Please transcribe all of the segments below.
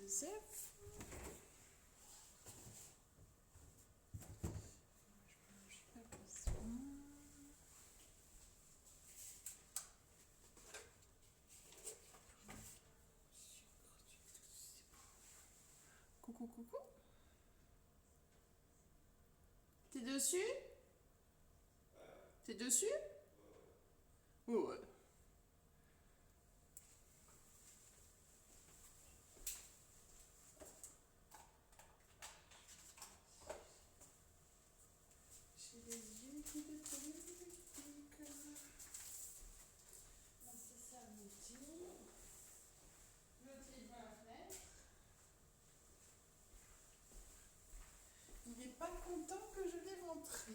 des œufs. J'ai pas besoin. Coucou, coucou. T'es dessus? T'es dessus? Ouais. J'ai les yeux qui décollent. Non, c'est ça l'outil. L'autre, il va à la fenêtre. Il n'est pas content que je l'ai rentré.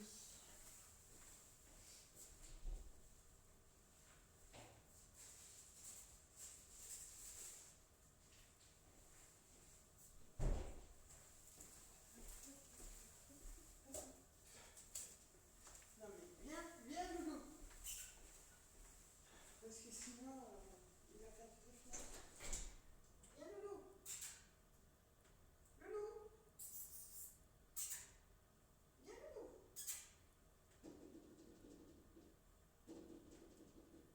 Non mais viens Loulou. Parce que sinon, il va faire toutes les fenêtres. Viens Loulou. Loulou. Viens Loulou.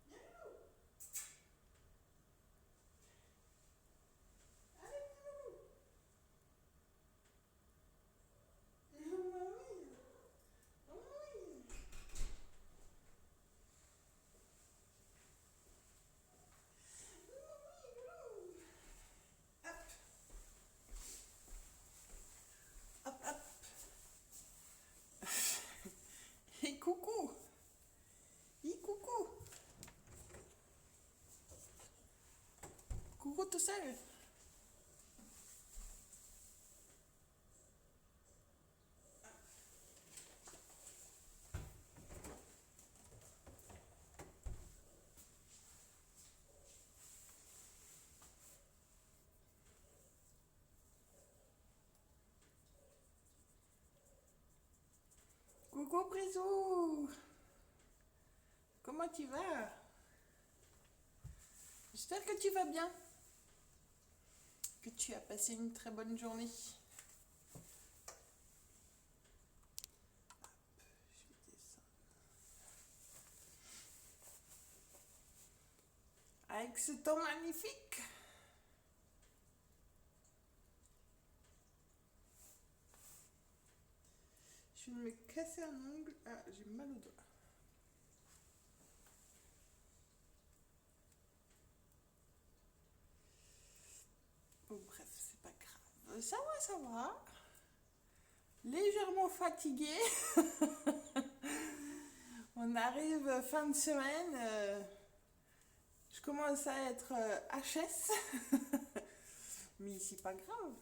Viens Loulou. Allez, viens Loulou. Oh bah oui. Oh oui. Hop, hop, hop. Et coucou. Et coucou. Coucou tout seul. Coucou Brisou. Comment tu vas? J'espère que tu vas bien. Que tu as passé une très bonne journée. Hop, je vais descendre. Avec ce temps magnifique. Je vais me casser un ongle. Ah, j'ai mal au doigt. Bon, bref, c'est pas grave. Ça va, ça va. Légèrement fatiguée. On arrive fin de semaine. Je commence à être HS. Mais c'est pas grave.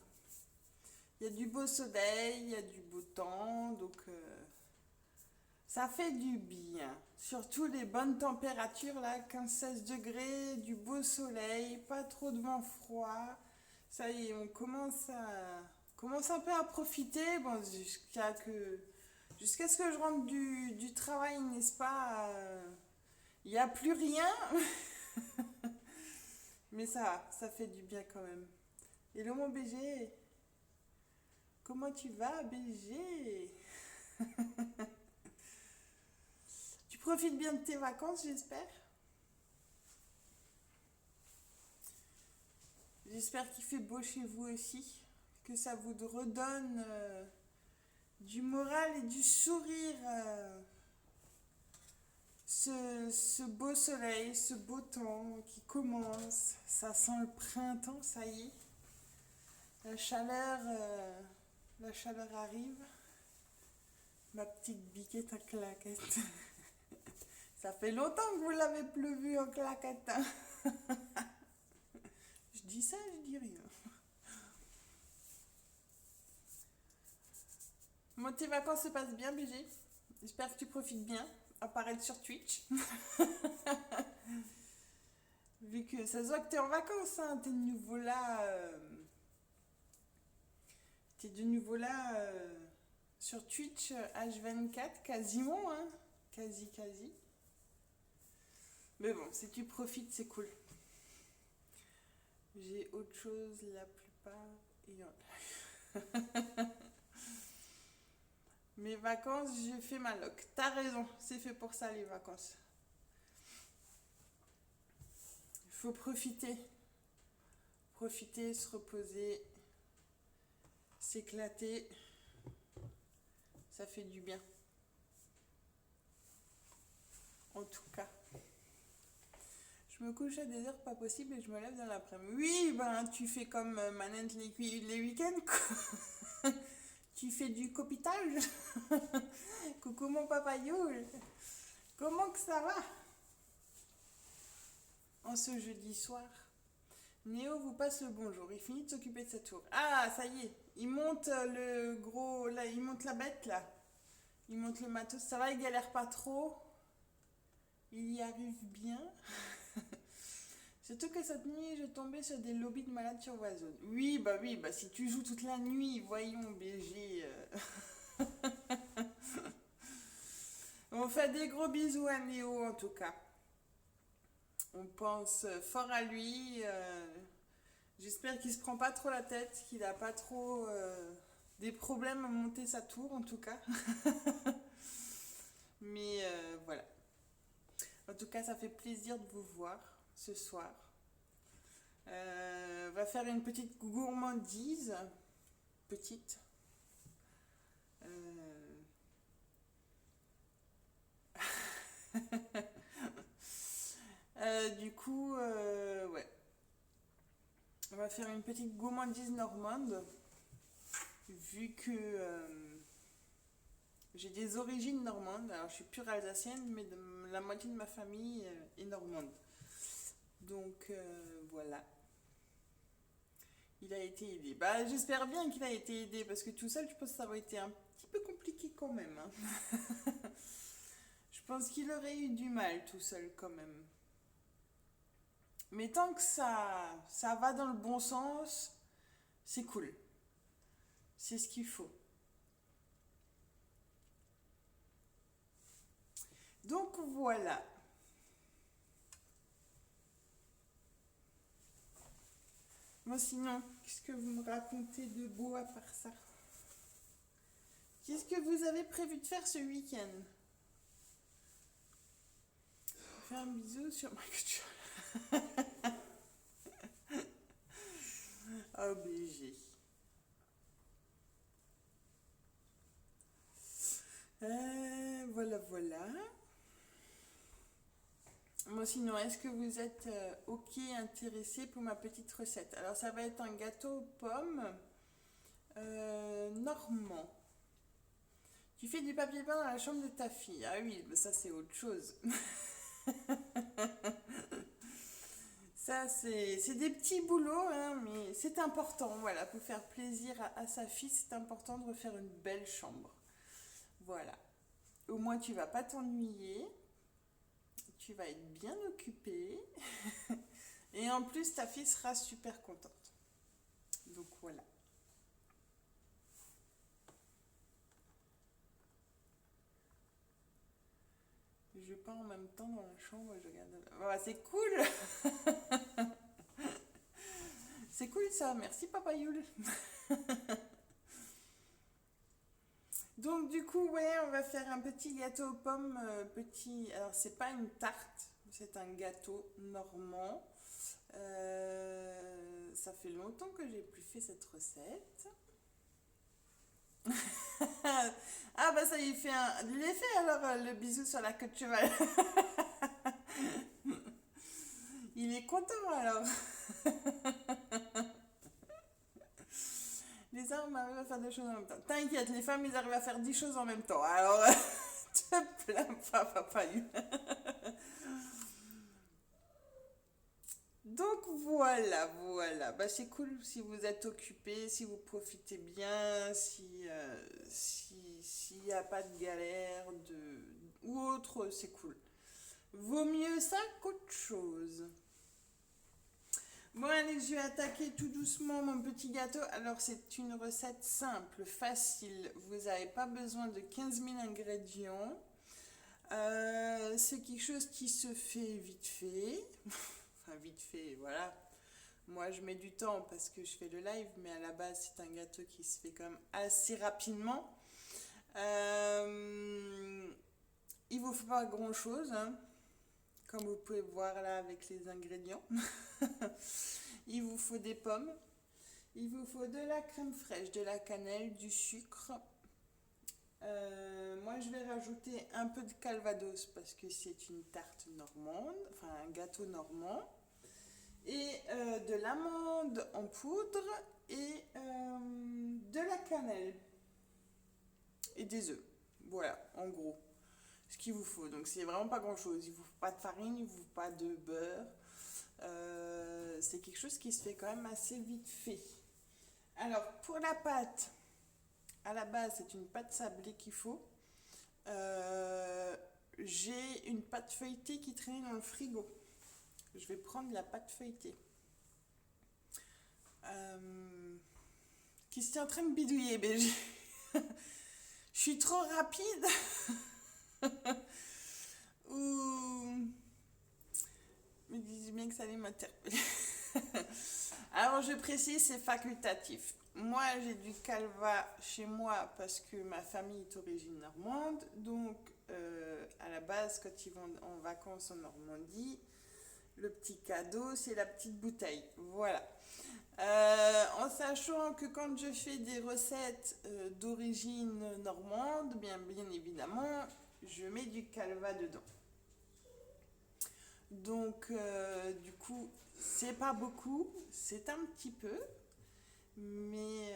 Il y a du beau soleil, il y a du beau temps, donc ça fait du bien. Surtout les bonnes températures, là, 15-16 degrés, du beau soleil, pas trop de vent froid. Ça y est, on commence un peu à profiter, bon, jusqu'à ce que je rentre du travail, n'est-ce pas? Il n'y a plus rien, mais ça fait du bien quand même. Hello mon BG, comment tu vas BG? Tu profites bien de tes vacances, j'espère. J'espère qu'il fait beau chez vous aussi, que ça vous redonne du moral et du sourire. Ce beau soleil, ce beau temps qui commence, ça sent le printemps, ça y est. La chaleur arrive. Ma petite biquette en claquette. Ça fait longtemps que vous l'avez plus vue en claquette. Hein. Je dis ça, je dis rien. Bon, tes vacances se passent bien, BG. J'espère que tu profites bien. Apparaître sur Twitch. Vu que ça se voit que t'es en vacances, hein. T'es de nouveau là. T'es de nouveau là sur Twitch H24, quasiment, hein. Quasi. Mais bon, si tu profites, c'est cool. J'ai autre chose la plupart pas ayant... Mes vacances, j'ai fait ma loc. T'as raison, c'est fait pour ça les vacances. Il faut profiter. Profiter, se reposer, s'éclater. Ça fait du bien. En tout cas. Je me couche à des heures pas possibles et je me lève dans l'après-midi. Oui, ben tu fais comme Manette les week-ends, quoi. Tu fais du copitage. Coucou mon papa Yule. Comment que ça va en ce jeudi soir? Néo vous passe le bonjour. Il finit de s'occuper de sa tour. Ah, ça y est. Il monte le gros... Là, il monte la bête, là. Il monte le matos. Ça va, il galère pas trop. Il y arrive bien. Surtout que cette nuit, je tombais sur des lobbies de malades sur Warzone. Oui, bah si tu joues toute la nuit, voyons, BG. On fait des gros bisous à Néo, en tout cas. On pense fort à lui. J'espère qu'il se prend pas trop la tête, qu'il a pas trop des problèmes à monter sa tour, en tout cas. Mais voilà. En tout cas, ça fait plaisir de vous voir ce soir. On va faire une petite gourmandise. Petite. Du coup, ouais. On va faire une petite gourmandise normande. Vu que j'ai des origines normandes. Alors, je suis pure alsacienne, mais la moitié de ma famille est normande. Donc, voilà. Il a été aidé. Bah, j'espère bien qu'il a été aidé, parce que tout seul, je pense que ça aurait été un petit peu compliqué quand même. Hein. Je pense qu'il aurait eu du mal tout seul quand même. Mais tant que ça va dans le bon sens, c'est cool. C'est ce qu'il faut. Donc voilà. Moi sinon, qu'est-ce que vous me racontez de beau à part ça? Qu'est-ce que vous avez prévu de faire ce week-end? Faire un bisou sur ma culture. Obligé. Voilà. Moi sinon, est-ce que vous êtes ok intéressé pour ma petite recette? Alors ça va être un gâteau aux pommes normand. Tu fais du papier peint dans la chambre de ta fille. Ah oui, mais ça c'est autre chose. Ça c'est des petits boulots, hein, mais c'est important. Voilà, pour faire plaisir à sa fille, c'est important de refaire une belle chambre. Voilà. Au moins tu vas pas t'ennuyer. Tu vas être bien occupée. Et en plus, ta fille sera super contente. Donc voilà. Je peins en même temps dans la chambre, je regarde. Ouais, c'est cool. C'est cool ça, merci Papa Yule. Donc du coup, ouais, on va faire un petit gâteau aux pommes. Petit. Alors c'est pas une tarte, c'est un gâteau normand. Ça fait longtemps que j'ai plus fait cette recette. Ah bah ça y fait l'effet alors le bisou sur la queue de cheval. Il est content alors. Les hommes arrivent à faire des choses en même temps. T'inquiète, les femmes ils arrivent à faire 10 choses en même temps. Alors te plains pas papa. Donc voilà. Bah, c'est cool si vous êtes occupé, si vous profitez bien, s'il n'y a pas de galère ou autre, c'est cool. Vaut mieux ça qu'autre chose. Bon allez, je vais attaquer tout doucement mon petit gâteau. Alors c'est une recette simple, facile. Vous n'avez pas besoin de 15 000 ingrédients. C'est quelque chose qui se fait vite fait. Enfin vite fait, voilà. Moi, je mets du temps parce que je fais le live, mais à la base, c'est un gâteau qui se fait quand même assez rapidement. Il vous faut pas grand-chose, hein, comme vous pouvez voir là avec les ingrédients. Il vous faut des pommes, il vous faut de la crème fraîche, de la cannelle, du sucre. Moi, je vais rajouter un peu de calvados parce que c'est une tarte normande, enfin un gâteau normand. Et de l'amande en poudre et de la cannelle et des œufs. Voilà, en gros, ce qu'il vous faut. Donc, c'est vraiment pas grand-chose. Il ne vous faut pas de farine, il ne vous faut pas de beurre. C'est quelque chose qui se fait quand même assez vite fait. Alors, pour la pâte, à la base, c'est une pâte sablée qu'il faut. J'ai une pâte feuilletée qui traîne dans le frigo. Je vais prendre la pâte feuilletée. Qui s'est en train de bidouiller, mais je suis trop rapide. Ou me disais bien que ça allait m'interpeller. Alors je précise, c'est facultatif. Moi j'ai du calva chez moi parce que ma famille est d'origine normande. Donc à la base quand ils vont en vacances en Normandie, le petit cadeau c'est la petite bouteille. Voilà. En sachant que quand je fais des recettes d'origine normande, bien évidemment, je mets du calva dedans. Donc, du coup, c'est pas beaucoup, c'est un petit peu, mais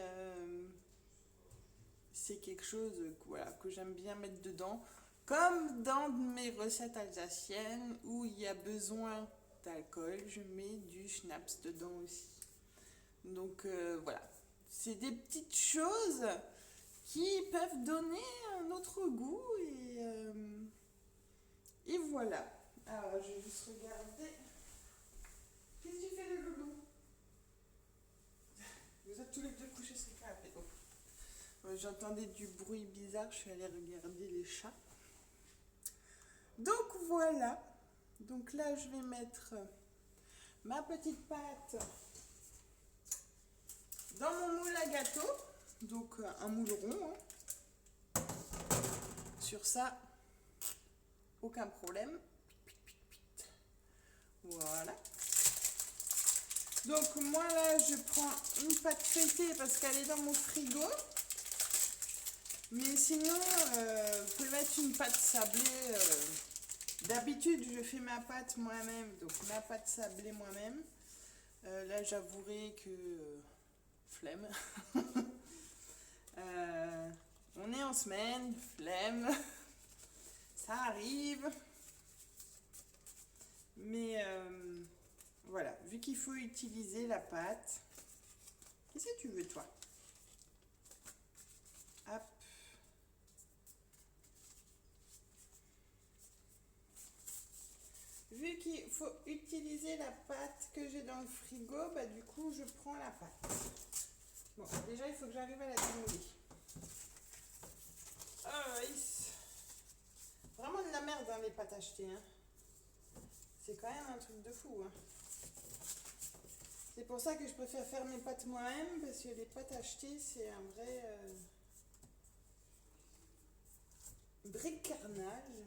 c'est quelque chose voilà, que j'aime bien mettre dedans. Comme dans mes recettes alsaciennes où il y a besoin d'alcool, je mets du schnapps dedans aussi. Donc voilà, c'est des petites choses qui peuvent donner un autre goût et voilà. Alors je vais juste regarder. Qu'est-ce que tu fais le loulou? Vous êtes tous les deux couchés sur le canapé. J'entendais du bruit bizarre, je suis allée regarder les chats. Donc voilà. Donc là je vais mettre ma petite pâte dans mon moule à gâteau, donc un moule rond, hein. Sur ça, aucun problème. Voilà. Donc moi là, je prends une pâte feuilletée parce qu'elle est dans mon frigo. Mais sinon, vous pouvez mettre une pâte sablée. D'habitude, je fais ma pâte moi-même, donc ma pâte sablée moi-même. Là, j'avouerai que flemme. On est en semaine, flemme. Ça arrive. Mais voilà, vu qu'il faut utiliser la pâte. Qu'est-ce que tu veux, toi? Hop. Vu qu'il faut utiliser la pâte que j'ai dans le frigo, bah du coup, je prends la pâte. Bon, déjà, il faut que j'arrive à la démouler. Vraiment de la merde, hein, les pâtes achetées. Hein. C'est quand même un truc de fou. Hein. C'est pour ça que je préfère faire mes pâtes moi-même, parce que les pâtes achetées, c'est un vrai bricarnage.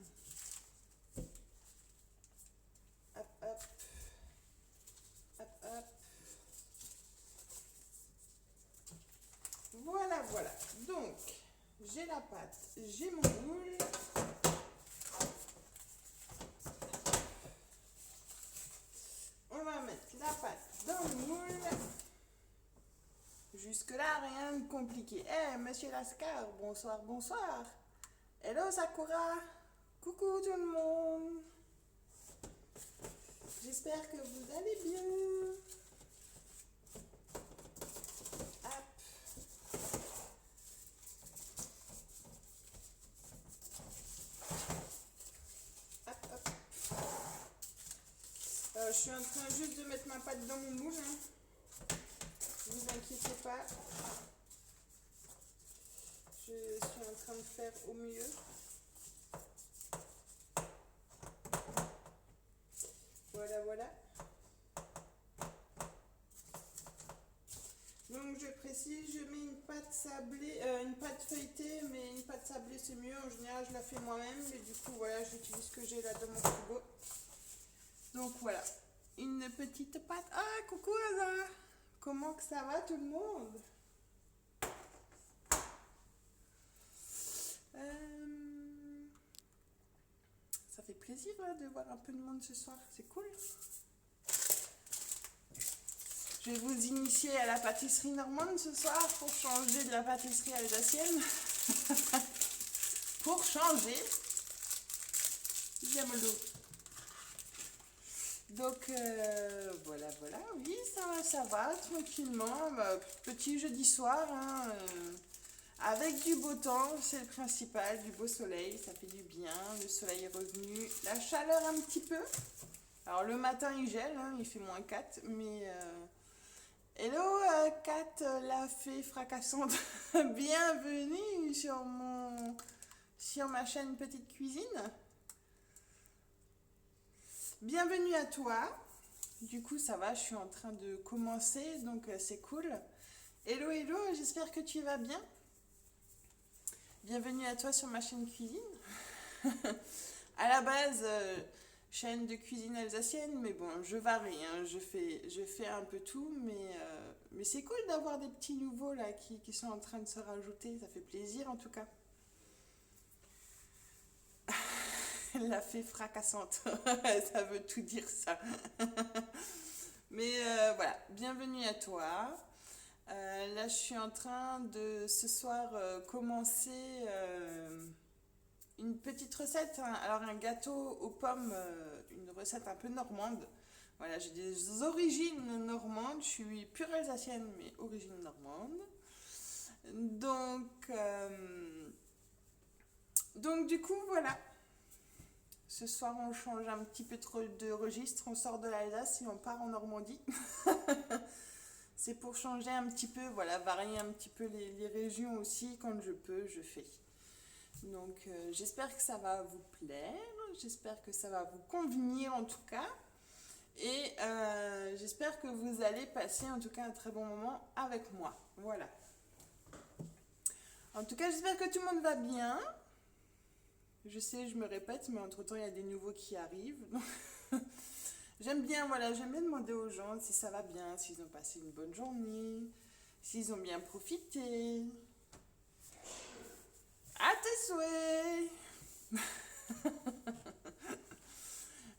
Hop, hop. Hop, hop. Voilà, voilà. Donc, j'ai la pâte, j'ai mon moule. On va mettre la pâte dans le moule. Jusque-là, rien de compliqué. Eh, monsieur Lascar, bonsoir, bonsoir. Hello Sakura. Coucou tout le monde. J'espère que vous allez bien. Hop. Hop, hop. Je suis en train juste de mettre ma pâte dans mon moule. Hein. Ne vous inquiétez pas. Je suis en train de faire au mieux. Voilà, voilà. Donc je précise, je mets une pâte sablée, une pâte feuilletée, mais une pâte sablée c'est mieux. En général, je la fais moi-même, mais du coup, voilà, j'utilise ce que j'ai là dans mon frigo. Donc voilà, une petite pâte. Ah, coucou Aza! Comment que ça va tout le monde? Ça fait plaisir hein, de voir un peu de monde ce soir, c'est cool. Je vais vous initier à la pâtisserie normande ce soir pour changer de la pâtisserie alsacienne. Pour changer. J'aime l'eau. Donc voilà, oui, ça va, tranquillement. Bah, petit jeudi soir, hein, avec du beau temps, c'est le principal, du beau soleil, ça fait du bien. Le soleil est revenu, la chaleur un petit peu. Alors le matin il gèle, hein, il fait -4, mais... Hello Kat, la fée fracassante, bienvenue sur ma chaîne Petite Cuisine. Bienvenue à toi. Du coup ça va, je suis en train de commencer, donc c'est cool. Hello, j'espère que tu vas bien. Bienvenue à toi sur ma chaîne cuisine. À la base, chaîne de cuisine alsacienne, mais bon, je varie, hein, je fais un peu tout, mais c'est cool d'avoir des petits nouveaux là qui sont en train de se rajouter, ça fait plaisir en tout cas. La fée fracassante, ça veut tout dire ça. Mais voilà, bienvenue à toi. Là, je suis en train de ce soir commencer une petite recette. Hein. Alors, un gâteau aux pommes, une recette un peu normande. Voilà, j'ai des origines normandes. Je suis pure alsacienne, mais origine normande. Donc du coup, voilà. Ce soir, on change un petit peu trop de registre. On sort de l'Alsace et on part en Normandie. C'est pour changer un petit peu, voilà, varier un petit peu les régions aussi. Quand je peux, je fais. Donc j'espère que ça va vous plaire. J'espère que ça va vous convenir en tout cas. Et j'espère que vous allez passer en tout cas un très bon moment avec moi. Voilà. En tout cas, j'espère que tout le monde va bien. Je sais, je me répète, mais entre-temps, il y a des nouveaux qui arrivent. J'aime bien demander aux gens si ça va bien, s'ils ont passé une bonne journée, s'ils ont bien profité. À tes souhaits.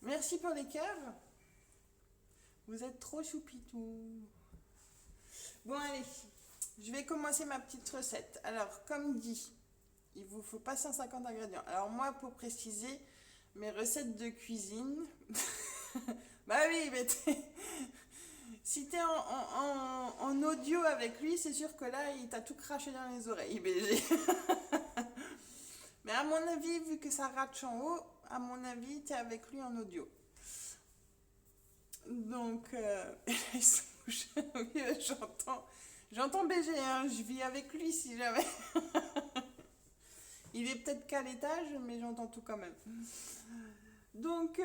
Merci pour les cœurs. Vous êtes trop choupitou. Bon, allez, je vais commencer ma petite recette. Alors, comme dit, il vous faut pas 150 ingrédients. Alors moi, pour préciser, mes recettes de cuisine... bah oui, mais si t'es en audio avec lui, c'est sûr que là, il t'a tout craché dans les oreilles, BG. Mais à mon avis, vu que ça rate en haut, à mon avis, t'es avec lui en audio. Donc, oui, j'entends BG, hein, je vis avec lui si jamais. Il est peut-être qu'à l'étage, mais j'entends tout quand même. Donc,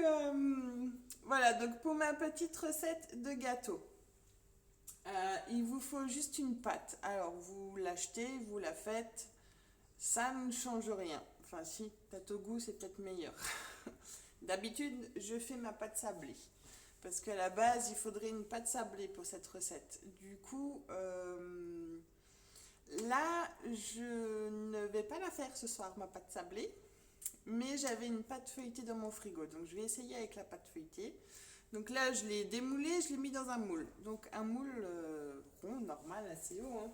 voilà, donc pour ma petite recette de gâteau, il vous faut juste une pâte. Alors, vous l'achetez, vous la faites, ça ne change rien. Enfin, si, peut-être au goût, c'est peut-être meilleur. D'habitude, je fais ma pâte sablée. Parce qu'à la base, il faudrait une pâte sablée pour cette recette. Du coup, là, je ne vais pas la faire ce soir, ma pâte sablée. Mais j'avais une pâte feuilletée dans mon frigo. Donc, je vais essayer avec la pâte feuilletée. Donc là, je l'ai démoulée, je l'ai mis dans un moule. Donc, un moule rond, normal, assez haut. Hein.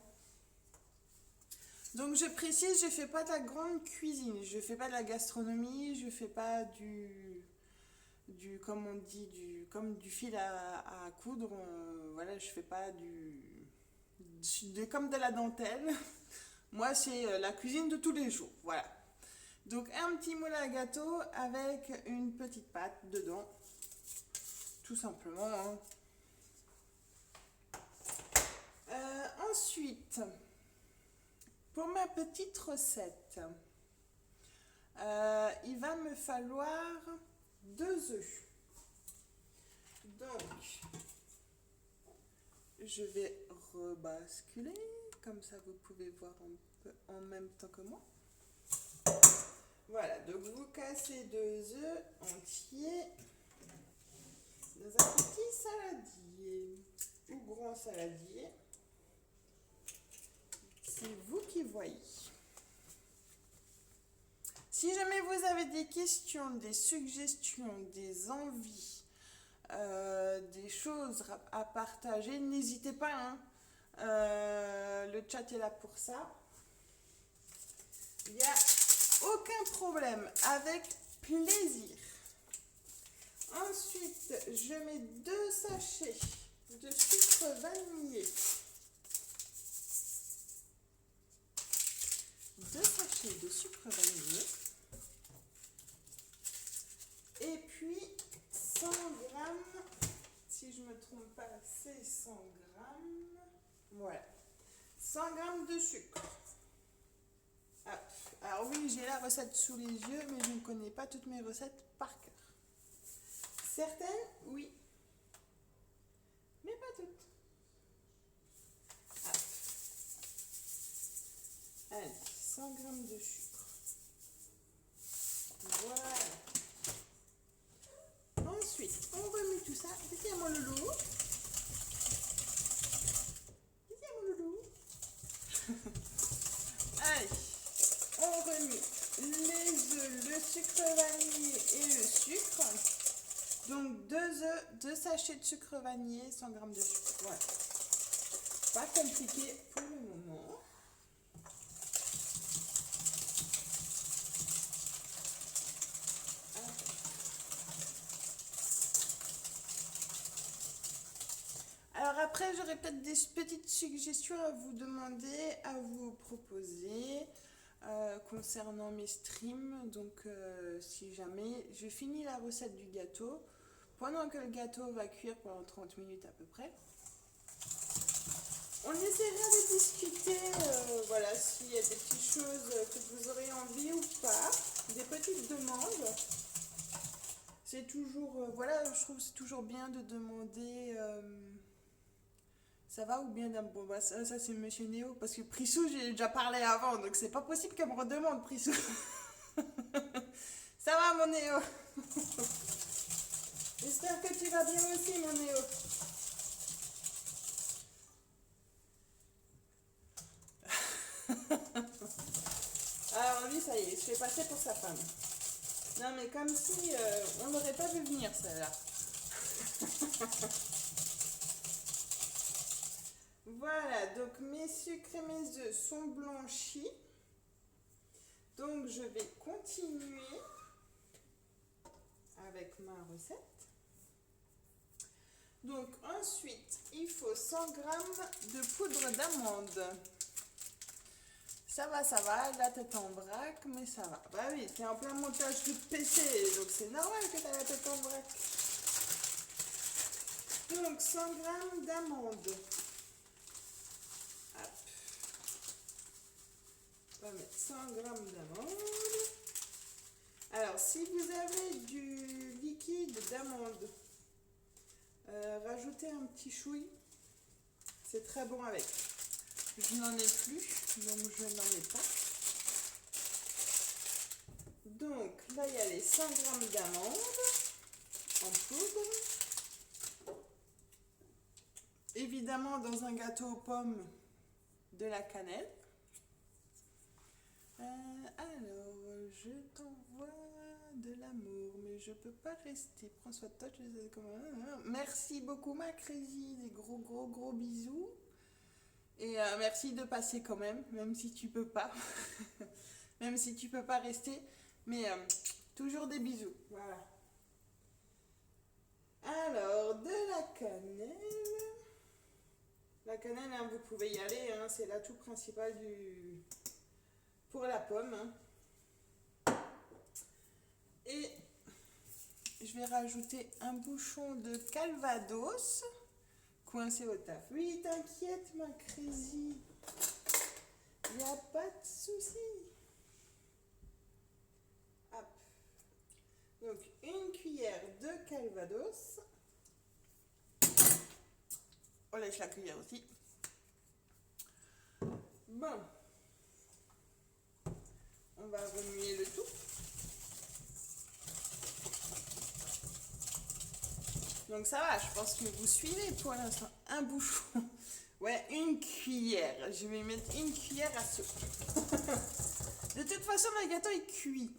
Donc, je précise, je ne fais pas de la grande cuisine. Je ne fais pas de la gastronomie. Je ne fais pas comme on dit, comme du fil à coudre. Voilà, je fais pas comme de la dentelle. Moi, c'est la cuisine de tous les jours. Voilà. Donc, un petit moule à gâteau avec une petite pâte dedans. Tout simplement. Hein. Ensuite, pour ma petite recette, il va me falloir 2 œufs. Donc, je vais rebasculer. Comme ça, vous pouvez voir un peu en même temps que moi. Voilà, donc vous cassez 2 œufs entiers dans un petit saladier ou grand saladier. C'est vous qui voyez. Si jamais vous avez des questions, des suggestions, des envies, des choses à partager, n'hésitez pas, hein. Le chat est là pour ça. Il n'y a aucun problème, avec plaisir. Ensuite, je mets 2 sachets de sucre vanillé. 2 sachets de sucre vanillé. Et puis 100 grammes, si je ne me trompe pas, c'est 100 grammes. Voilà. 100 grammes de sucre. Ah, alors oui, j'ai la recette sous les yeux, mais je ne connais pas toutes mes recettes par cœur. Certaines, oui, mais pas toutes. Ah. Allez, 100 grammes de sucre. Voilà. Ensuite, on remet tout ça. Viens mon loulou. Viens mon loulou. Allez, on remet les œufs, le sucre vanillé et le sucre. Donc 2 œufs, 2 sachets de sucre vanillé, 100 grammes de sucre. Voilà. Pas compliqué pour le moment. Alors après, j'aurais peut-être des petites suggestions à vous demander, à vous proposer concernant mes streams. Donc si jamais je finis la recette du gâteau, pendant que le gâteau va cuire pendant 30 minutes à peu près, on essaiera de discuter, voilà, s'il y a des petites choses que vous aurez envie ou pas, des petites demandes. C'est toujours, voilà, je trouve que c'est toujours bien de demander... ça va ou bien bon, bah, ça c'est Monsieur Néo, parce que Prissou, j'ai déjà parlé avant, donc c'est pas possible qu'elle me redemande, Prissou. Ça va, mon Néo? J'espère que tu vas bien aussi, mon Néo. Alors lui, ça y est, je fais passer pour sa femme. Non, mais comme si on n'aurait pas vu venir, celle-là. Voilà, donc mes sucres et mes œufs sont blanchis. Donc je vais continuer avec ma recette. Donc ensuite, il faut 100 g de poudre d'amande. Ça va, la tête en vrac, mais ça va. Bah oui, t'es en plein montage de PC, donc c'est normal que t'as la tête en vrac. Donc 100 g d'amande. On va mettre 100 g d'amande. Alors, si vous avez du liquide d'amande, rajoutez un petit chouï. C'est très bon avec. Je n'en ai plus, donc je n'en ai pas. Donc, là, il y a les 100 g d'amande en poudre. Évidemment, dans un gâteau aux pommes, de la cannelle. Alors, je t'envoie de l'amour, mais je peux pas rester. Prends soin de toi, tu sais comment. Merci beaucoup, ma Crazy. Des gros bisous. Et merci de passer quand même si tu peux pas. Même si tu peux pas rester. Mais toujours des bisous. Voilà. Alors, de la cannelle. La cannelle, hein, vous pouvez y aller. Hein, c'est l'atout principal pour la pomme. Hein. Et je vais rajouter un bouchon de Calvados coincé au taf. Oui, t'inquiète, ma Crazy. Il n'y a pas de souci. Hop. Donc, une cuillère de Calvados. On lèche la cuillère aussi. Bon, on va remuer le tout. Donc ça va, je pense que vous suivez pour l'instant. Un bouchon. Ouais, une cuillère. Je vais mettre une cuillère à soupe. De toute façon, le gâteau est cuit.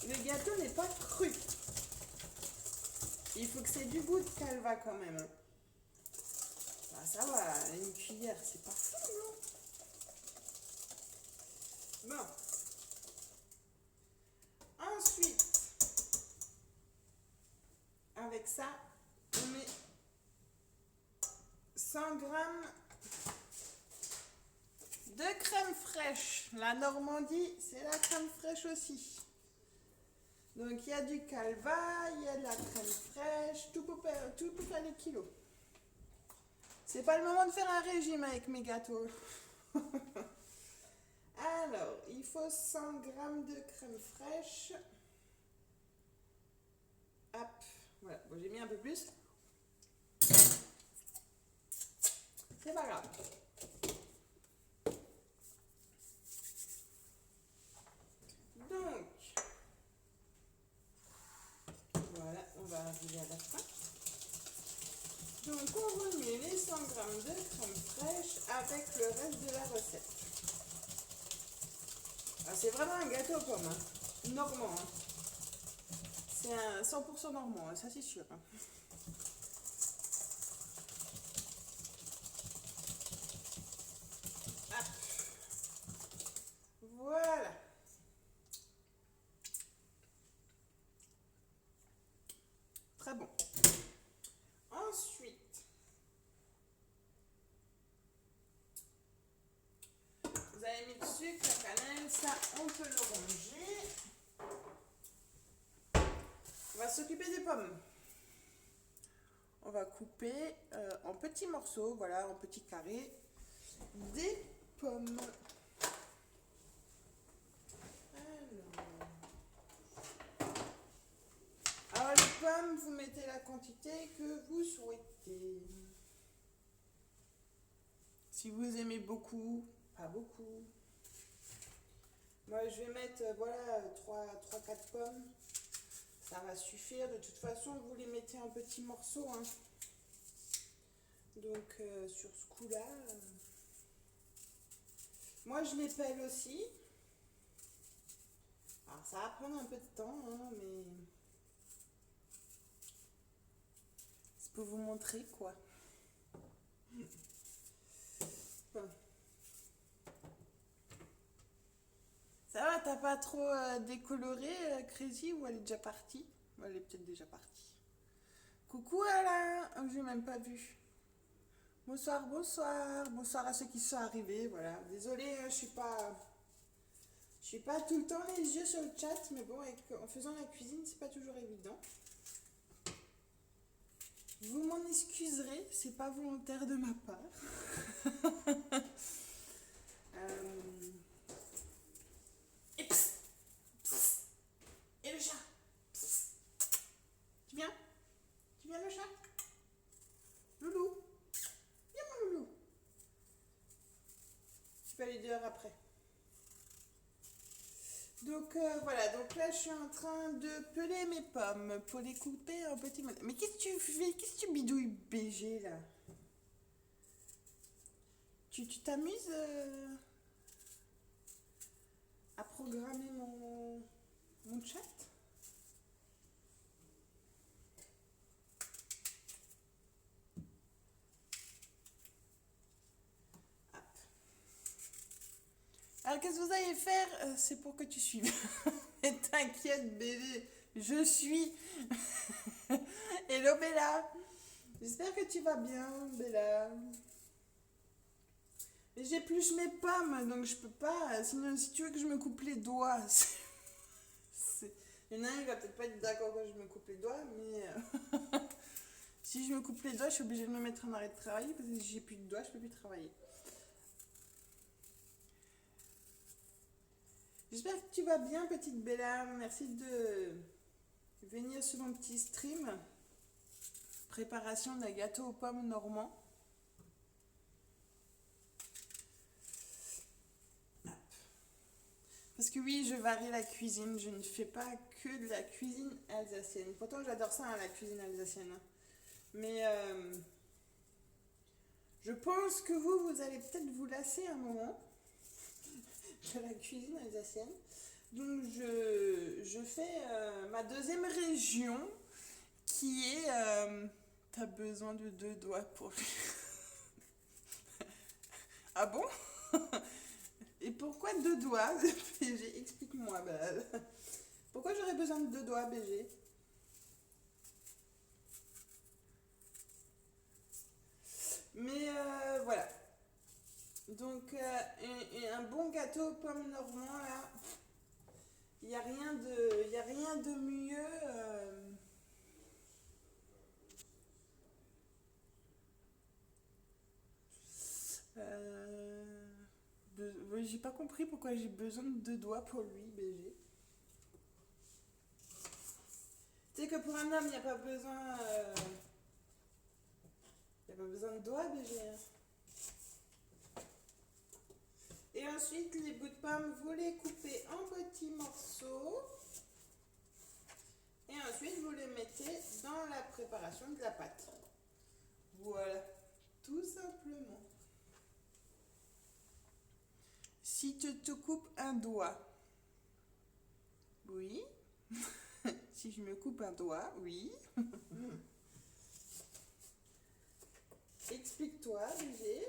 Le gâteau n'est pas cru. Il faut que c'est du goût de calva quand même. Ah, ça va, une cuillère, c'est pas fou, non? Bon. Ensuite, avec ça, on met 100 grammes de crème fraîche. La Normandie, c'est la crème fraîche aussi. Donc il y a du calva, il y a de la crème fraîche, tout pour faire les kilos. C'est pas le moment de faire un régime avec mes gâteaux. Alors, il faut 100 grammes de crème fraîche. Hop, voilà, bon, j'ai mis un peu plus. C'est pas grave. Donc, voilà, on va arriver à la fin. Donc, on remet les 100 grammes de crème fraîche avec le reste de la recette. Ah, c'est vraiment un gâteau aux pommes, hein. Normand. Hein. C'est un 100% normand, hein, ça c'est sûr. Hein. Hop. Voilà. Très bon. Ensuite, vous avez mis le sucre, la cannelle, ça on peut le ranger. On va s'occuper des pommes. On va couper en petits morceaux, voilà, en petits carrés, des pommes. Alors les pommes, vous mettez la quantité que vous souhaitez. Si vous aimez beaucoup, pas beaucoup. Moi je vais mettre, voilà, 3-4 pommes. Ça va suffire. De toute façon, vous les mettez en petits morceaux. Hein. Donc sur ce coup-là, moi je les pèle aussi. Alors ça va prendre un peu de temps, hein, mais je peux vous montrer quoi. Bon. Ça va, t'as pas trop décoloré, Crazy, ou elle est déjà partie? Elle est peut-être déjà partie. Coucou Alain, oh, je l'ai même pas vu. Bonsoir, bonsoir, bonsoir à ceux qui sont arrivés, voilà. Désolée, je suis pas tout le temps les yeux sur le chat, mais bon, en faisant la cuisine, c'est pas toujours évident. Vous m'en excuserez, c'est pas volontaire de ma part. Et pss, pss, et le chat. Pss. Tu viens? Tu viens le chat? Loulou. Viens mon loulou. Tu peux aller dehors après. Donc voilà, donc là je suis en train de peler mes pommes pour les couper en petits morceaux. Mais qu'est-ce que tu fais? Qu'est-ce que tu bidouilles BG là? Tu t'amuses à programmer mon chat? Hop. Alors qu'est-ce que vous allez faire? C'est pour que tu suives. Mais t'inquiète bébé, je suis. Hello Bella. J'espère que tu vas bien Bella. Mais j'épluche mes pommes, donc je peux pas. Sinon, si tu veux que je me coupe les doigts, il y en a un, il va peut-être pas être d'accord quand je me coupe les doigts, mais si je me coupe les doigts, je suis obligée de me mettre en arrêt de travail parce que si j'ai plus de doigts, je peux plus travailler. J'espère que tu vas bien, petite Bella. Merci de venir sur mon petit stream. Préparation d'un gâteau aux pommes normand. Parce que oui, je varie la cuisine, je ne fais pas que de la cuisine alsacienne. Pourtant, j'adore ça, hein, la cuisine alsacienne. Mais je pense que vous allez peut-être vous lasser un moment de la cuisine alsacienne. Donc, je fais ma deuxième région qui est... T'as besoin de 2 doigts pour lui. Ah bon? Et pourquoi 2 doigts, BG? Explique-moi. Pourquoi j'aurais besoin de 2 doigts, BG? Mais voilà. Donc, un bon gâteau aux pommes normand, là, il n'y a rien de mieux. J'ai pas compris pourquoi j'ai besoin de 2 doigts pour lui, BG. Tu sais que pour un homme, il n'y a pas besoin. Il n'y a pas besoin de doigts, BG. Et ensuite, les bouts de pommes, vous les coupez en petits morceaux. Et ensuite, vous les mettez dans la préparation de la pâte. Voilà, tout simplement. Si tu te coupes un doigt, oui. Si je me coupe un doigt, oui. Explique-toi, BG.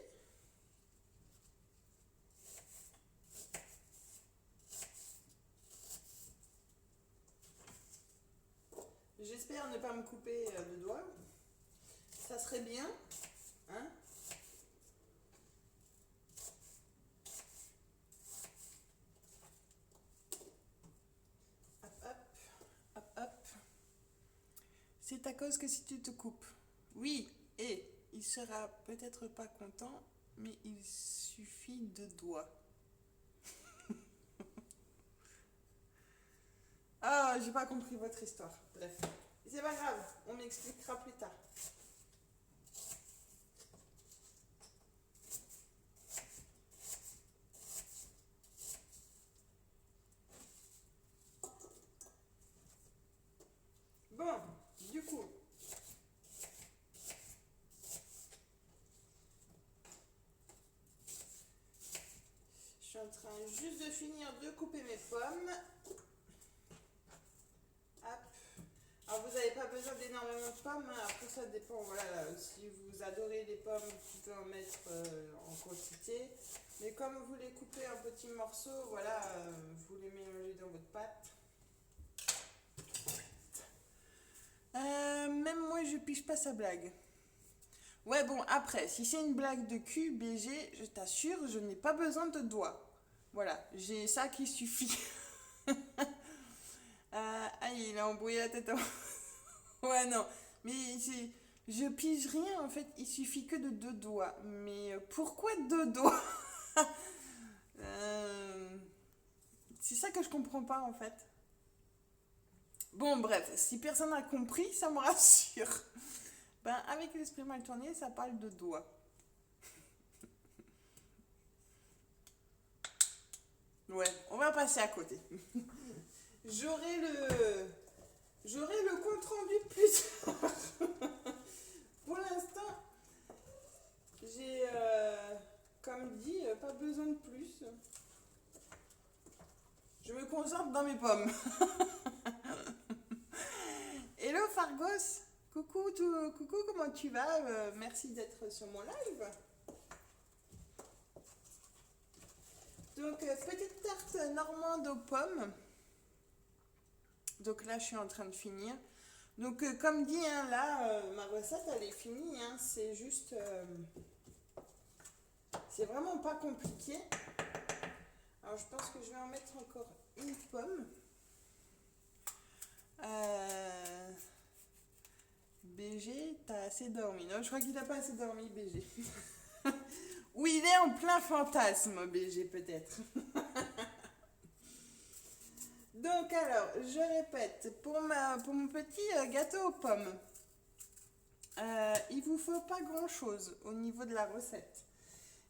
J'espère ne pas me couper le doigt. Ça serait bien. Hein? Hop, hop, hop, hop. C'est à cause que si tu te coupes. Oui, et il sera peut-être pas content, mais il suffit de doigts. Ah, j'ai pas compris votre histoire. Bref. C'est pas grave, on m'expliquera plus tard. Bon, du coup, je suis en train juste de finir de couper mes pommes. Hop. Alors vous n'avez pas besoin d'énormément de pommes, hein. Après ça dépend, voilà, si vous adorez les pommes, vous pouvez en mettre en quantité. Mais comme vous les coupez en petits morceaux, voilà, vous les mélangez dans votre pâte. Même moi je piche pas sa blague. Ouais bon après, si c'est une blague de cul, BG, je t'assure, je n'ai pas besoin de doigts. Voilà, j'ai ça qui suffit. Aïe, il a embrouillé la tête. Ouais non, mais je pige rien en fait, il suffit que de 2 doigts. Mais pourquoi 2 doigts? C'est ça que je comprends pas en fait. Bon bref, si personne n'a compris, ça me rassure. Ben, avec l'esprit mal tourné, ça parle de doigts. Ouais, on va passer à côté. J'aurai le compte rendu plus tard. Pour l'instant, j'ai, comme dit, pas besoin de plus. Je me concentre dans mes pommes. Hello Fargos, coucou, comment tu vas? Merci d'être sur mon live. Donc, petite tarte normande aux pommes. Donc là, je suis en train de finir. Donc, comme dit, hein, là, ma recette, elle est finie. Hein, c'est juste... c'est vraiment pas compliqué. Alors, je pense que je vais en mettre encore une pomme. BG, t'as assez dormi. Non, je crois qu'il n'a pas assez dormi, BG. Ou il est en plein fantasme, BG, peut-être. Donc alors, je répète, pour mon petit gâteau aux pommes, il vous faut pas grand chose au niveau de la recette.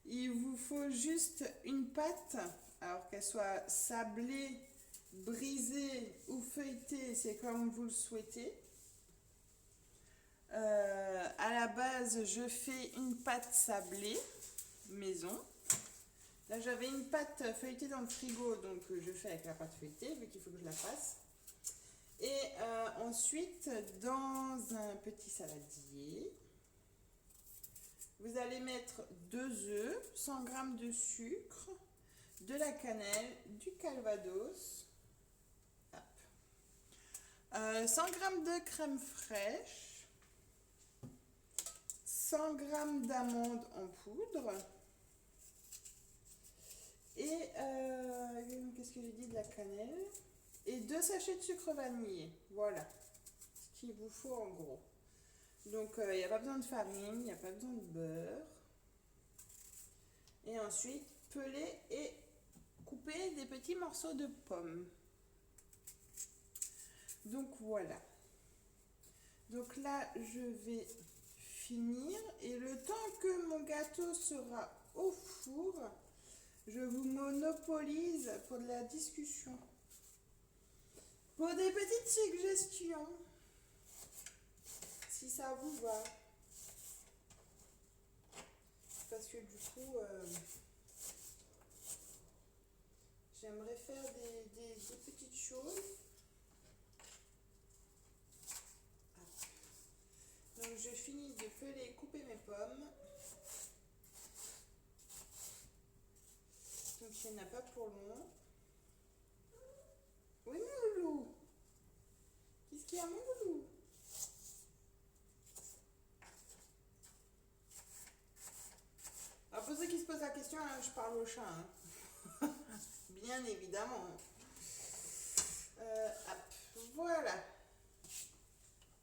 Il vous faut juste une pâte, alors qu'elle soit sablée, brisée ou feuilletée, c'est comme vous le souhaitez. À la base, je fais une pâte sablée maison. Là, j'avais une pâte feuilletée dans le frigo, donc je fais avec la pâte feuilletée, vu qu'il faut que je la fasse. Et ensuite, dans un petit saladier, vous allez mettre 2 œufs, 100 g de sucre, de la cannelle, du calvados, 100 g de crème fraîche, 100 g d'amandes en poudre et qu'est-ce que j'ai dit, de la cannelle et 2 sachets de sucre vanillé. Voilà ce qu'il vous faut en gros. Donc il n'y a pas besoin de farine, il n'y a pas besoin de beurre. Et ensuite, peler et couper des petits morceaux de pommes. Donc voilà. Donc là, je vais finir. Et le temps que mon gâteau sera au four, je vous monopolise pour de la discussion. Pour des petites suggestions. Si ça vous va. Parce que du coup, j'aimerais faire des petites choses. Donc je finis de peler et couper mes pommes. Donc il n'y en a pas pour long. Oui mon loulou. Qu'est-ce qu'il y a mon loulou? Alors pour ceux qui se posent la question, hein, je parle au chat. Hein. Bien évidemment. Hop, voilà.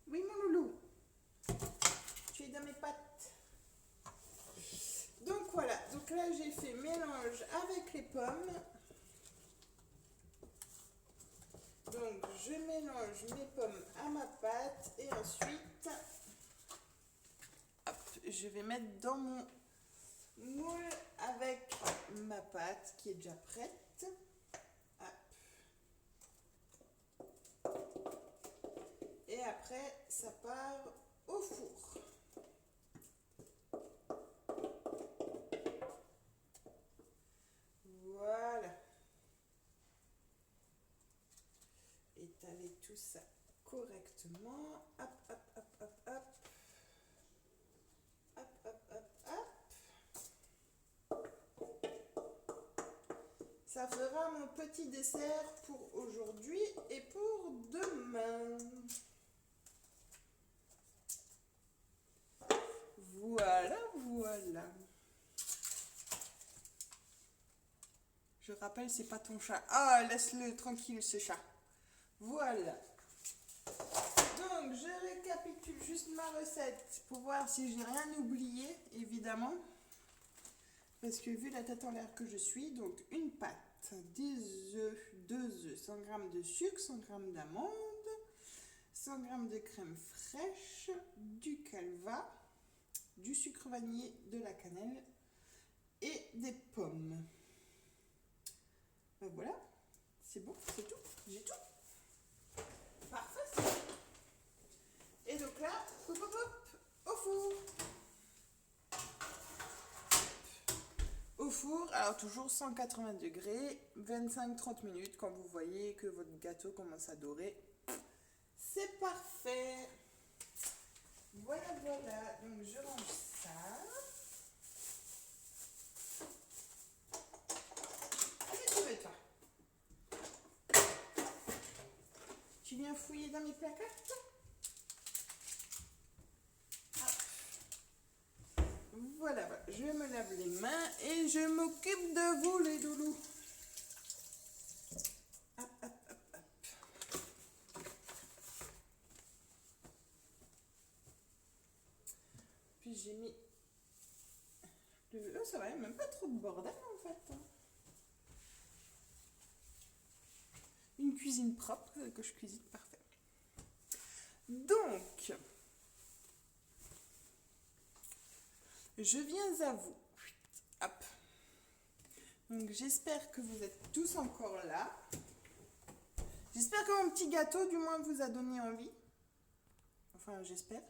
Oui mon loulou. Tu es dans mes pattes. Donc voilà. Donc là j'ai fait mélange avec les pommes. Donc je mélange mes pommes à ma pâte et ensuite hop, je vais mettre dans mon moule avec ma pâte qui est déjà prête. Hop. Et après ça part au four. Voilà. Étaler tout ça correctement. Hop, hop, hop, hop, hop. Hop, hop, hop, hop. Ça fera mon petit dessert pour aujourd'hui et pour demain. Voilà, voilà. Je rappelle, c'est pas ton chat. Ah, laisse-le tranquille, ce chat. Voilà. Donc, je récapitule juste ma recette pour voir si j'ai rien oublié, évidemment. Parce que vu la tête en l'air que je suis, donc une pâte, des œufs, 2 œufs, 100 g de sucre, 100 g d'amandes, 100 g de crème fraîche, du calva, du sucre vanillé, de la cannelle et des pommes. Ben voilà, c'est bon, c'est tout, j'ai tout. Parfait. Et donc là, hop, hop, hop, au four. Au four, alors toujours 180 degrés, 25-30 minutes quand vous voyez que votre gâteau commence à dorer. C'est parfait. Voilà, voilà. Donc je range ça. Qu'est-ce que tu veux, toi? Tu viens fouiller dans mes placards? Voilà, voilà, je me lave les mains et je m'occupe de vous les doudous. Hop, hop, hop, hop. Puis j'ai mis le... Oh, ça va, même pas trop de bordel en fait. Une cuisine propre que je cuisine parfait. Donc, je viens à vous Hop. Donc j'espère que vous êtes tous encore là. J'espère que mon petit gâteau du moins vous a donné envie. Enfin j'espère.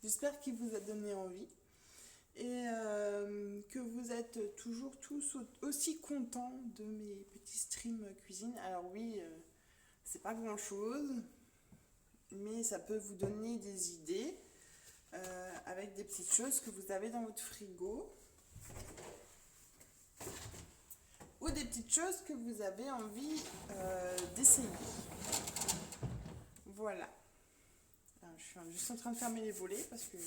J'espère qu'il vous a donné envie. Et que vous êtes toujours tous aussi contents de mes petits streams cuisine. Alors oui, c'est pas grand chose, mais ça peut vous donner des idées avec des petites choses que vous avez dans votre frigo ou des petites choses que vous avez envie d'essayer. Voilà. Alors, je suis juste en train de fermer les volets parce que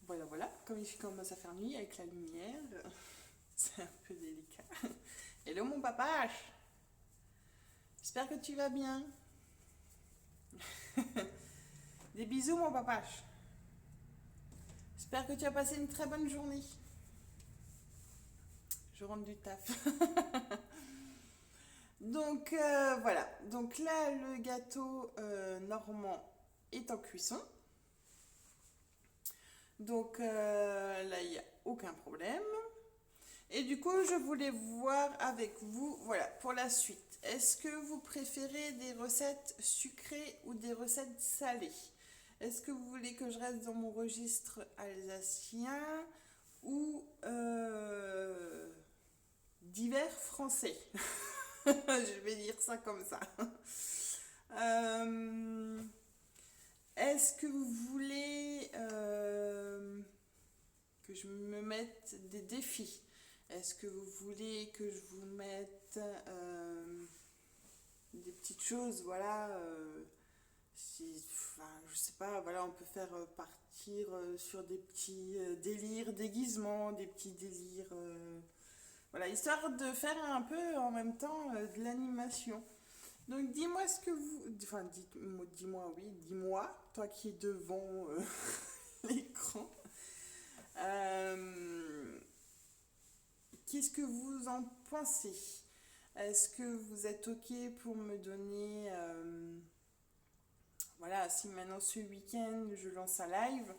voilà, comme il commence à faire nuit avec la lumière, c'est un peu délicat. Hello mon papa, j'espère que tu vas bien. Des bisous mon papa. J'espère que tu as passé une très bonne journée. Je rentre du taf. Donc voilà, donc là le gâteau normand est en cuisson. Donc là il n'y a aucun problème. Et du coup je voulais voir avec vous, voilà, pour la suite. Est-ce que vous préférez des recettes sucrées ou des recettes salées? Est-ce que vous voulez que je reste dans mon registre alsacien ou divers français? Je vais dire ça comme ça. Est-ce que vous voulez que je me mette des défis? Est-ce que vous voulez que je vous mette des petites choses, voilà, je sais pas, voilà, on peut faire partir sur des petits délires déguisements, des petits délires, voilà, histoire de faire un peu en même temps de l'animation. Donc dis-moi ce que vous, enfin dis-moi, oui, dis-moi, toi qui es devant l'écran, qu'est-ce que vous en pensez? Est-ce que vous êtes ok pour me donner, voilà, si maintenant ce week-end je lance un live,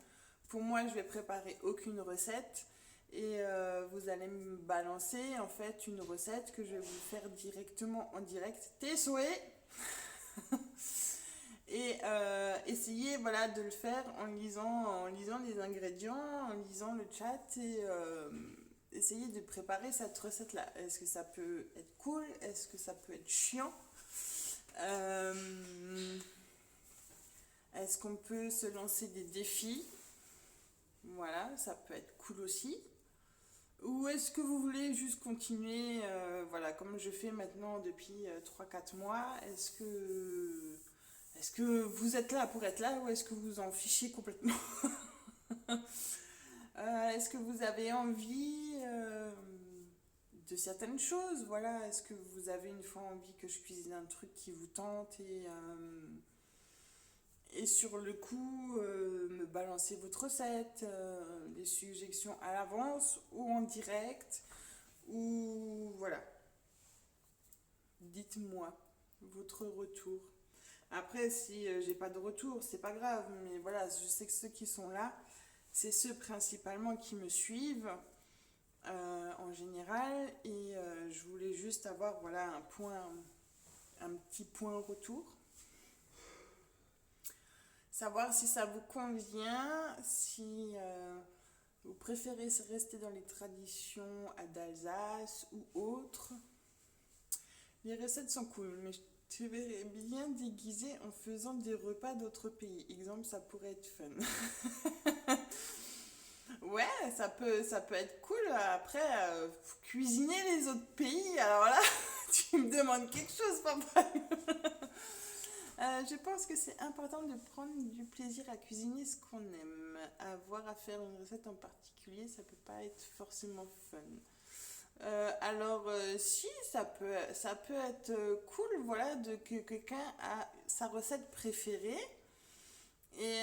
pour moi je vais préparer aucune recette et vous allez me balancer en fait une recette que je vais vous faire directement en direct, tes souhaits. Et essayer, voilà, de le faire en lisant les ingrédients, en lisant le chat et essayer de préparer cette recette là. Est-ce que ça peut être cool? Est-ce que ça peut être chiant? Est-ce qu'on peut se lancer des défis? Voilà, ça peut être cool aussi. Ou est-ce que vous voulez juste continuer, voilà, comme je fais maintenant depuis 3-4 mois? Est-ce que vous êtes là pour être là ou est-ce que vous en fichez complètement? Est-ce que vous avez envie de certaines choses? Voilà, est-ce que vous avez une fois envie que je cuisine un truc qui vous tente et sur le coup me balancer votre recette, des suggestions à l'avance ou en direct, ou voilà. Dites-moi votre retour. Après, si j'ai pas de retour, c'est pas grave, mais voilà, je sais que ceux qui sont là, c'est ceux principalement qui me suivent en général, et je voulais juste avoir, voilà, un petit point retour. Savoir si ça vous convient, si vous préférez rester dans les traditions d'Alsace ou autres. Les recettes sont cool, mais je te verrais bien déguisé en faisant des repas d'autres pays. Exemple, ça pourrait être fun. Ouais, ça peut être cool. Après, cuisiner les autres pays, alors là, tu me demandes quelque chose, papa. Je pense que c'est important de prendre du plaisir à cuisiner ce qu'on aime. Avoir à faire une recette en particulier, ça peut pas être forcément fun. Si, ça peut être cool, voilà, que quelqu'un a sa recette préférée et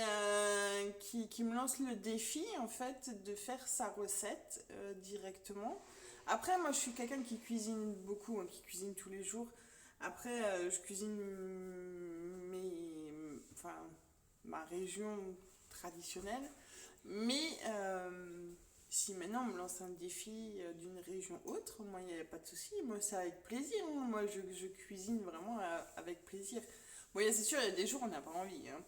qui me lance le défi, en fait, de faire sa recette directement. Après, moi, je suis quelqu'un qui cuisine beaucoup, hein, qui cuisine tous les jours. Après, je cuisine ma région traditionnelle, mais Si maintenant on me lance un défi d'une région autre, moi il n'y a pas de souci, moi c'est avec plaisir, hein. Moi je cuisine vraiment avec plaisir. Bon, c'est sûr, il y a des jours où on n'a pas envie, hein.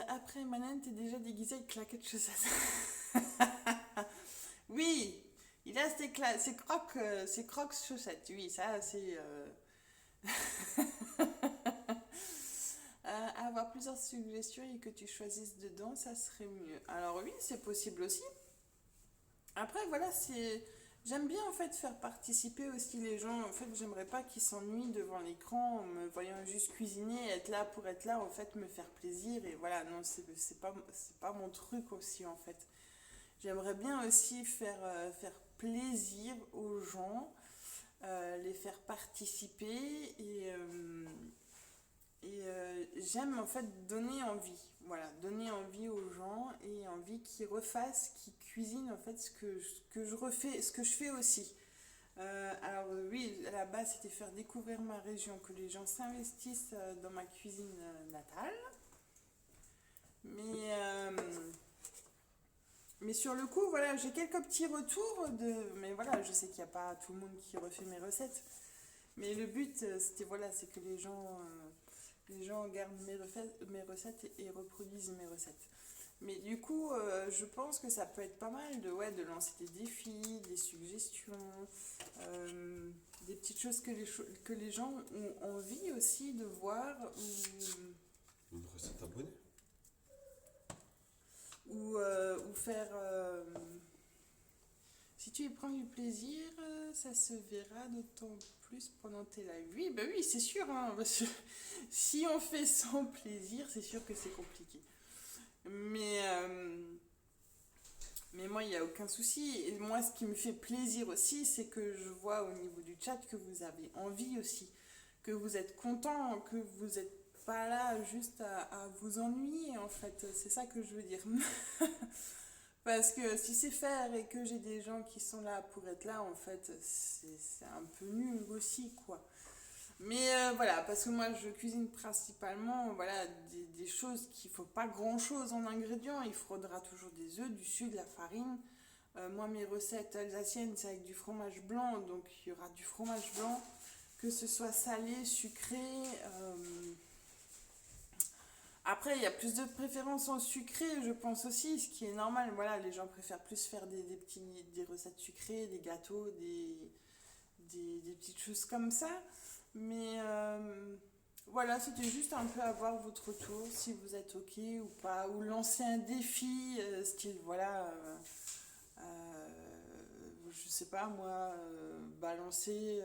Après, Manan, t'es déjà déguisée avec claquettes chaussettes. Oui, il a ses crocs chaussettes, oui, ça c'est... avoir plusieurs suggestions et que tu choisisses dedans, ça serait mieux. Alors oui, c'est possible aussi. Après, voilà, c'est... J'aime bien en fait faire participer aussi les gens. En fait, j'aimerais pas qu'ils s'ennuient devant l'écran en me voyant juste cuisiner, être là pour être là, en fait, me faire plaisir. Et voilà, non, c'est pas mon truc aussi en fait. J'aimerais bien aussi faire plaisir aux gens, les faire participer j'aime en fait donner envie. Voilà, donner envie aux gens et envie qu'ils refassent, qu'ils cuisinent en fait ce que je refais, ce que je fais aussi. Oui, à la base c'était faire découvrir ma région, que les gens s'investissent dans ma cuisine natale. Mais, euh, mais sur le coup, voilà, j'ai quelques petits retours de... Mais voilà, je sais qu'il n'y a pas tout le monde qui refait mes recettes. Mais le but, c'était voilà, c'est que les gens gardent mes recettes et reproduisent mes recettes. Mais du coup, je pense que ça peut être pas mal de lancer des défis, des suggestions, des petites choses que les gens ont envie aussi de voir Une recette abonnée. ou faire... si tu y prends du plaisir, ça se verra d'autant plus pendant tes lives. Oui, bah oui, c'est sûr, hein, parce que si on fait sans plaisir, c'est sûr que c'est compliqué. Mais, euh, mais moi, il n'y a aucun souci. Et moi, ce qui me fait plaisir aussi, c'est que je vois au niveau du chat que vous avez envie aussi, que vous êtes content, que vous n'êtes pas là juste à vous ennuyer, en fait. C'est ça que je veux dire. Parce que si c'est faire et que j'ai des gens qui sont là pour être là, en fait, c'est un peu nul aussi, quoi. Mais voilà, parce que moi je cuisine principalement voilà, des choses qu'il ne faut pas grand chose en ingrédients. Il faudra toujours des œufs, du sucre, de la farine. Moi mes recettes alsaciennes c'est avec du fromage blanc, donc il y aura du fromage blanc, que ce soit salé, sucré. Après il y a plus de préférence en sucré, je pense aussi, ce qui est normal. Voilà, les gens préfèrent plus faire des recettes sucrées, des gâteaux, des petites choses comme ça. Mais voilà, c'était juste un peu avoir votre retour, si vous êtes ok ou pas, ou lancer un défi, style, voilà, je sais pas moi, balancer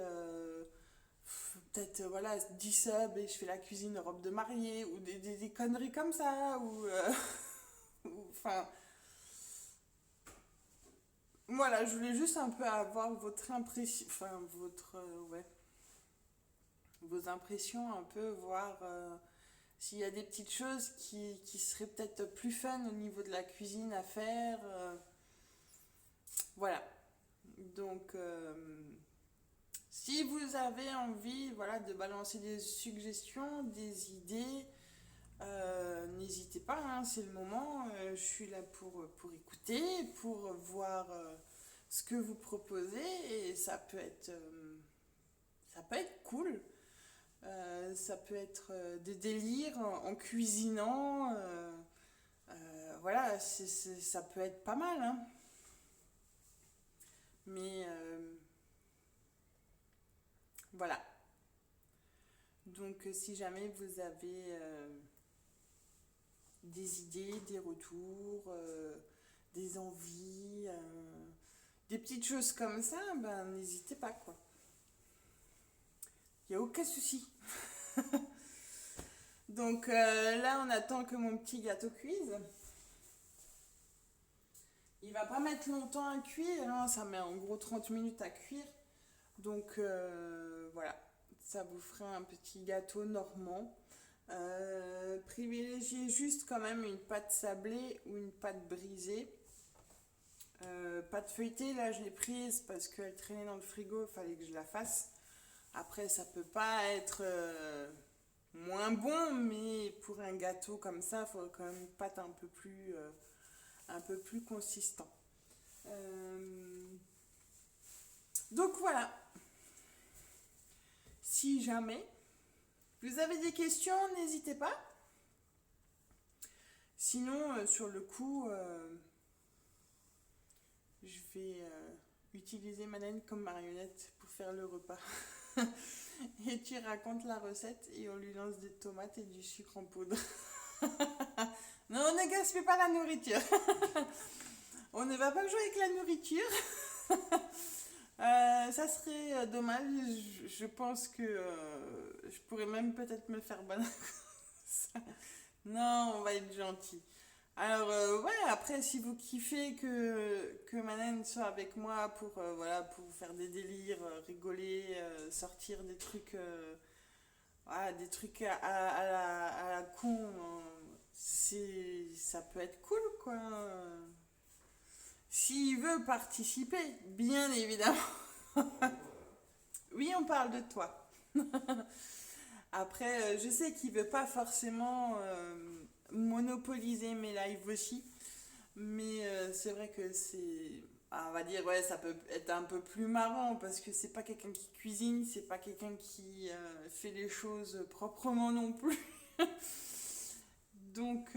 peut-être, voilà, 10 subs et je fais la cuisine robe de mariée, ou des conneries comme ça, enfin, voilà, je voulais juste un peu avoir votre impression, enfin, ouais, vos impressions, un peu, voir s'il y a des petites choses qui seraient peut-être plus fun au niveau de la cuisine à faire. Voilà. Donc, si vous avez envie voilà, de balancer des suggestions, des idées, n'hésitez pas, hein, c'est le moment. Je suis là pour écouter, pour voir ce que vous proposez et ça peut être cool. Ça peut être des délires en cuisinant. Voilà, ça peut être pas mal, hein. Mais voilà. Donc, si jamais vous avez des idées, des retours, des envies, des petites choses comme ça, ben n'hésitez pas, quoi. Il n'y a aucun souci. Donc là, on attend que mon petit gâteau cuise. Il va pas mettre longtemps à cuire, hein, ça met en gros 30 minutes à cuire. Donc voilà, ça vous fera un petit gâteau normand. Privilégiez juste quand même une pâte sablée ou une pâte brisée. Pâte feuilletée, là je l'ai prise parce qu'elle traînait dans le frigo, il fallait que je la fasse. Après, ça peut pas être moins bon, mais pour un gâteau comme ça, il faut quand même une pâte un peu plus consistant. Donc voilà. Si jamais vous avez des questions, n'hésitez pas. Sinon, sur le coup, je vais utiliser Madeleine comme marionnette pour faire le repas. Et tu racontes la recette et on lui lance des tomates et du sucre en poudre. Non, on ne gaspille pas la nourriture. On ne va pas jouer avec la nourriture. Ça serait dommage. Je pense que je pourrais même peut-être me faire banane. Non, on va être gentil. Alors, ouais, après, si vous kiffez que Manen soit avec moi pour, voilà, pour faire des délires, rigoler, sortir des trucs, voilà, des trucs à la con, ça peut être cool, quoi. S'il veut participer, bien évidemment. Oui, on parle de toi. Après, je sais qu'il veut pas forcément monopoliser mes lives aussi, mais c'est vrai que on va dire, ouais, ça peut être un peu plus marrant parce que c'est pas quelqu'un qui cuisine, c'est pas quelqu'un qui fait les choses proprement non plus. Donc,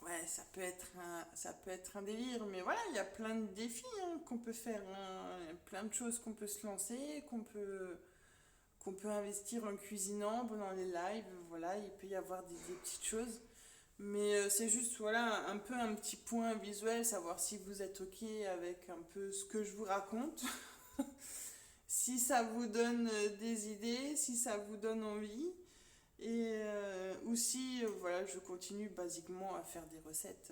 ouais, ça peut être un délire, mais voilà, il y a plein de défis hein, qu'on peut faire, hein. Il y a plein de choses qu'on peut se lancer, qu'on peut investir en cuisinant pendant les lives, voilà, il peut y avoir des petites choses. Mais c'est juste, voilà, un peu un petit point visuel, savoir si vous êtes ok avec un peu ce que je vous raconte. Si ça vous donne des idées, si ça vous donne envie. Et ou si, voilà, je continue basiquement à faire des recettes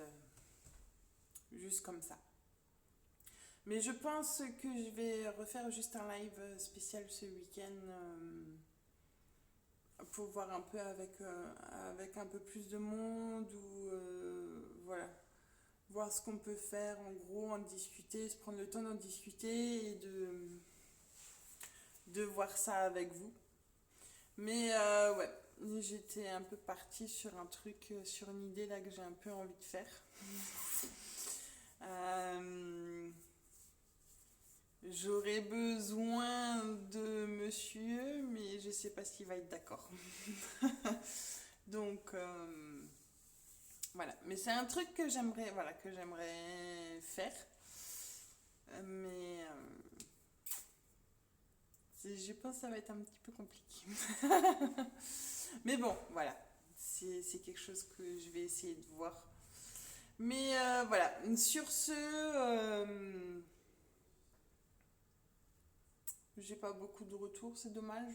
juste comme ça. Mais je pense que je vais refaire juste un live spécial ce week-end pour voir un peu avec un peu plus de monde ou voilà, voir ce qu'on peut faire en gros, en discuter, se prendre le temps d'en discuter et de voir ça avec vous. Mais ouais, j'étais un peu partie sur un truc, sur une idée là que j'ai un peu envie de faire. J'aurais besoin de monsieur, mais je sais pas s'il va être d'accord. Donc voilà, mais c'est un truc que j'aimerais, voilà, que j'aimerais faire. Mais je pense que ça va être un petit peu compliqué. Mais bon, voilà, c'est quelque chose que je vais essayer de voir. Mais voilà, sur ce, j'ai pas beaucoup de retours, c'est dommage.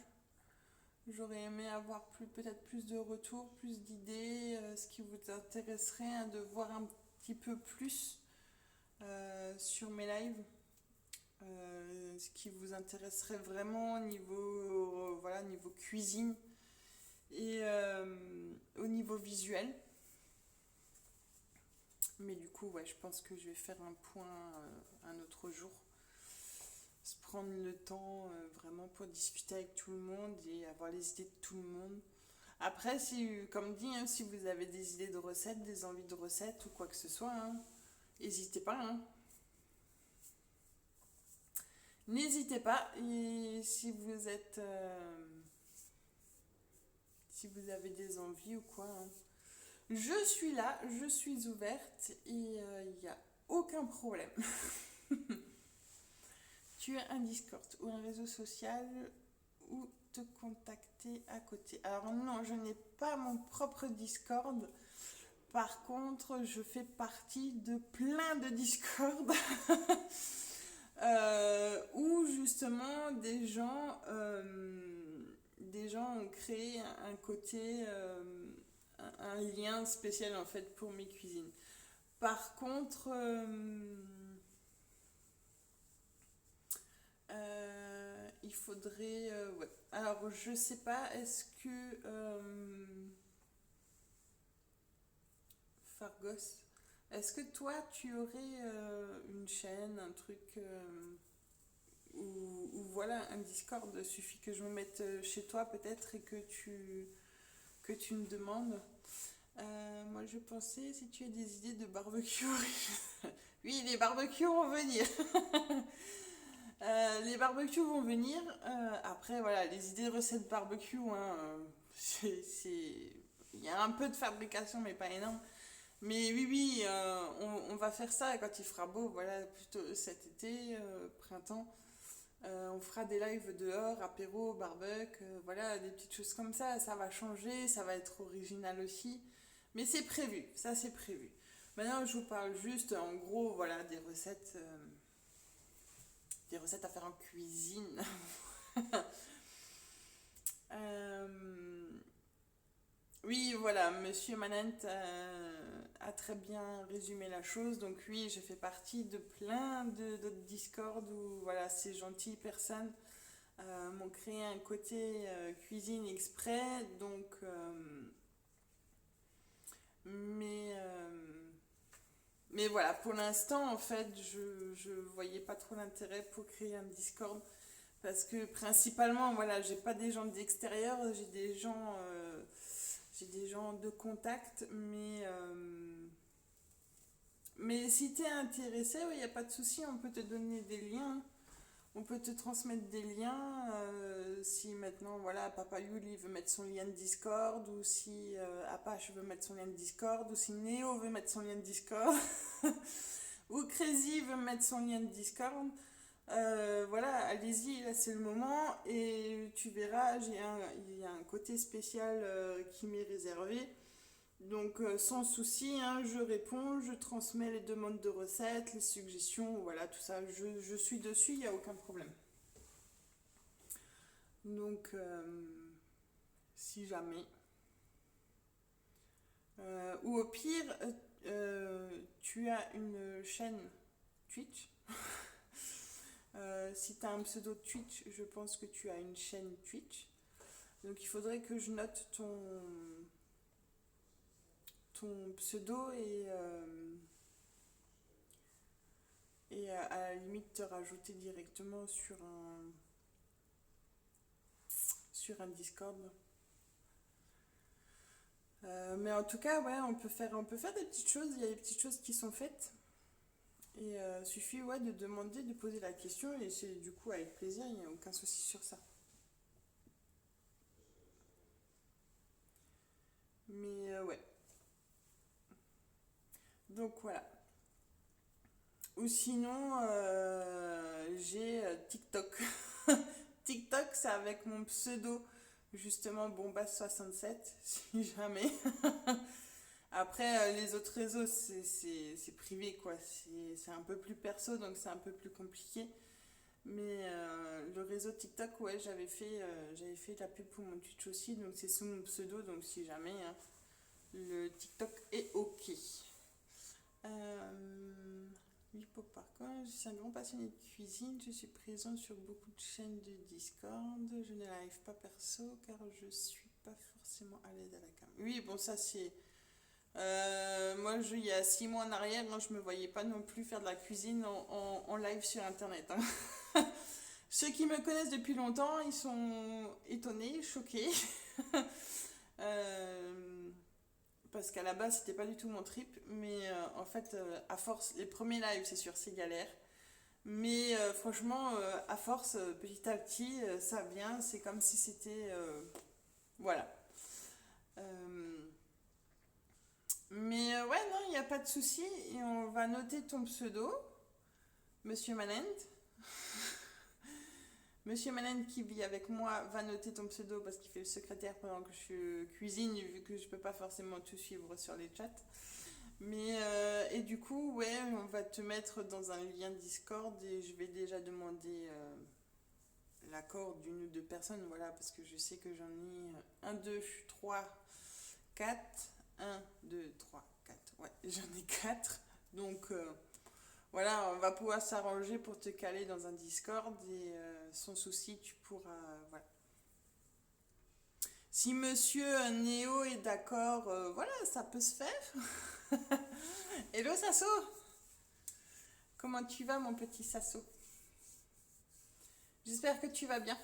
J'aurais aimé avoir peut-être plus de retours, plus d'idées, ce qui vous intéresserait hein, de voir un petit peu plus sur mes lives. Ce qui vous intéresserait vraiment niveau, voilà, niveau cuisine et au niveau visuel. Mais du coup, ouais, je pense que je vais faire un point un autre jour. Se prendre le temps vraiment pour discuter avec tout le monde et avoir les idées de tout le monde. Après, si, comme dit, hein, si vous avez des idées de recettes, des envies de recettes ou quoi que ce soit, hein, n'hésitez pas. Hein. N'hésitez pas. Et si vous êtes... si vous avez des envies ou quoi, hein, je suis là, je suis ouverte et il n'y a aucun problème. Tu as un Discord ou un réseau social où te contacter à côté. Alors non, je n'ai pas mon propre Discord. Par contre, je fais partie de plein de Discord où justement des gens ont créé un côté, un lien spécial en fait pour mes cuisines. Par contre, il faudrait... ouais. Alors, je sais pas, est-ce que... Fargos, est-ce que toi, tu aurais une chaîne, un truc... ou voilà, un Discord, suffit que je me mette chez toi peut-être et que tu me demandes. Moi, je pensais, si tu as des idées de barbecue, Oui, les barbecues vont venir. Les barbecues vont venir. Après, voilà, les idées de recettes barbecue, hein, il y a un peu de fabrication, mais pas énorme. Mais oui, oui, on va faire ça quand il fera beau, voilà, plutôt cet été, printemps. On fera des lives dehors, apéro, barbecue, voilà, des petites choses comme ça va changer, ça va être original aussi. Mais c'est prévu, ça c'est prévu. Maintenant, je vous parle juste, en gros, voilà, des recettes à faire en cuisine. Euh, oui, voilà, Monsieur Manent a très bien résumé la chose. Donc oui, je fais partie de plein d'autres Discord où voilà, ces gentilles personnes m'ont créé un côté cuisine exprès. Donc, mais, euh, mais voilà, pour l'instant, en fait, je voyais pas trop l'intérêt pour créer un Discord. Parce que principalement, voilà, j'ai pas des gens d'extérieur, j'ai des gens de contact, mais si t'es intéressé, il n'y a pas de souci, on peut te donner des liens, on peut te transmettre des liens. Si maintenant, voilà, Papa Yuli veut mettre son lien de Discord, ou si Apache veut mettre son lien de Discord, ou si Neo veut mettre son lien de Discord, ou Crazy veut mettre son lien de Discord. Voilà, allez-y, là c'est le moment et tu verras, il y a un côté spécial qui m'est réservé. Donc sans souci, hein, je réponds, je transmets les demandes de recettes, les suggestions, voilà, tout ça, je suis dessus, il n'y a aucun problème. Donc, si jamais. Ou au pire, tu as une chaîne Twitch. Si tu as un pseudo Twitch, je pense que tu as une chaîne Twitch. Donc il faudrait que je note ton pseudo et à la limite te rajouter directement sur un Discord. Mais en tout cas, ouais, on peut faire des petites choses. Il y a des petites choses qui sont faites. Et suffit ouais, de demander, de poser la question. Et c'est du coup avec plaisir, il n'y a aucun souci sur ça. Mais ouais. Donc voilà. Ou sinon, j'ai TikTok. TikTok, c'est avec mon pseudo, justement, Bombas67, si jamais. Après, les autres réseaux, c'est privé, quoi. C'est un peu plus perso, donc c'est un peu plus compliqué. Mais le réseau TikTok, ouais, j'avais fait de la pub pour mon Twitch aussi, donc c'est sous mon pseudo, donc si jamais, hein, le TikTok est OK. Lipo par contre, je suis un grand passionné de cuisine, je suis présent sur beaucoup de chaînes de Discord, je ne live pas perso car je suis pas forcément à l'aise à la cam. Oui, bon ça c'est... moi il y a 6 mois en arrière, moi, je me voyais pas non plus faire de la cuisine en live sur internet. Hein. Ceux qui me connaissent depuis longtemps, ils sont étonnés, choqués. Parce qu'à la base c'était pas du tout mon trip, mais en fait à force les premiers lives c'est sûr c'est galère, mais franchement à force petit à petit ça vient, c'est comme si c'était voilà. Euh, mais ouais non il n'y a pas de souci et on va noter ton pseudo Monsieur Manent. Monsieur Manent qui vit avec moi va noter ton pseudo parce qu'il fait le secrétaire pendant que je cuisine vu que je peux pas forcément tout suivre sur les chats. Mais et du coup ouais on va te mettre dans un lien Discord et je vais déjà demander l'accord d'une ou deux personnes voilà parce que je sais que j'en ai 1, 2, 3, 4, 1, 2, 3, 4 ouais j'en ai 4 donc voilà, on va pouvoir s'arranger pour te caler dans un Discord et sans souci, tu pourras. Voilà. Si monsieur Néo est d'accord, voilà, ça peut se faire. Hello Sasso. Comment tu vas, mon petit Sasso? J'espère que tu vas bien.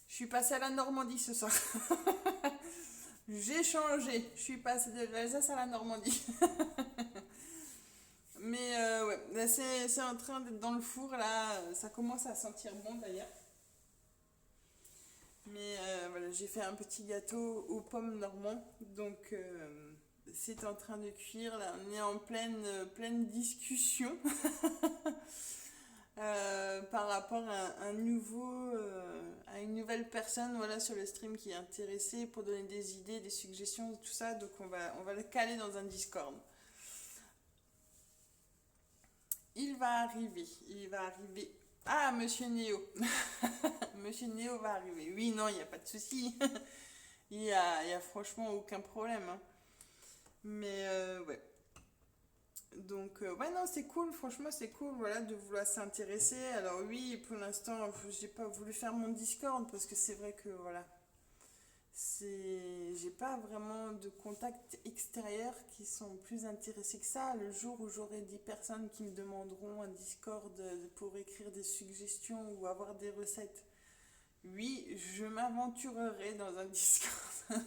Je suis passée à la Normandie ce soir. J'ai changé. Je suis passée de l'Alsace à la Normandie. Mais ouais, là, c'est en train d'être dans le four, là, ça commence à sentir bon d'ailleurs. Mais voilà, j'ai fait un petit gâteau aux pommes normands, donc c'est en train de cuire, là, on est en pleine discussion par rapport à à une nouvelle personne voilà, sur le stream qui est intéressée pour donner des idées, des suggestions, tout ça, donc on va le caler dans un Discord. Il va arriver. Ah, Monsieur Néo. Monsieur Néo va arriver. Oui, non, il n'y a pas de souci. Il y a franchement aucun problème, hein. Mais ouais. Donc, ouais, non, c'est cool. Franchement, c'est cool voilà, de vouloir s'intéresser. Alors, oui, pour l'instant, j'ai pas voulu faire mon Discord parce que c'est vrai que voilà. J'ai pas vraiment de contacts extérieurs qui sont plus intéressés que ça. Le jour où j'aurai 10 personnes qui me demanderont un Discord pour écrire des suggestions ou avoir des recettes, oui, je m'aventurerai dans un Discord.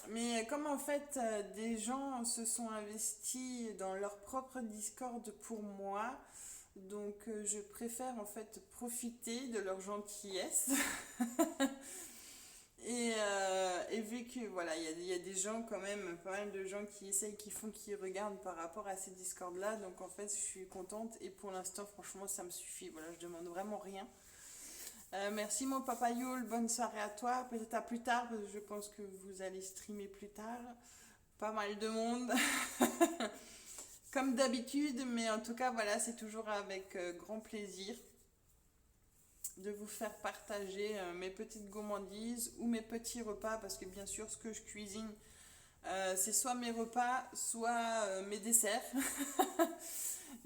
Mais comme en fait des gens se sont investis dans leur propre Discord pour moi, donc je préfère en fait profiter de leur gentillesse. Et vu que voilà, il y a des gens quand même, pas mal de gens qui essayent, qui regardent par rapport à ces Discords là, donc en fait je suis contente et pour l'instant franchement ça me suffit, voilà, je demande vraiment rien. Merci mon papa Yul, bonne soirée à toi, peut-être à plus tard parce que je pense que vous allez streamer plus tard, pas mal de monde. Comme d'habitude, mais en tout cas voilà, c'est toujours avec grand plaisir de vous faire partager mes petites gourmandises ou mes petits repas parce que bien sûr ce que je cuisine c'est soit mes repas soit mes desserts.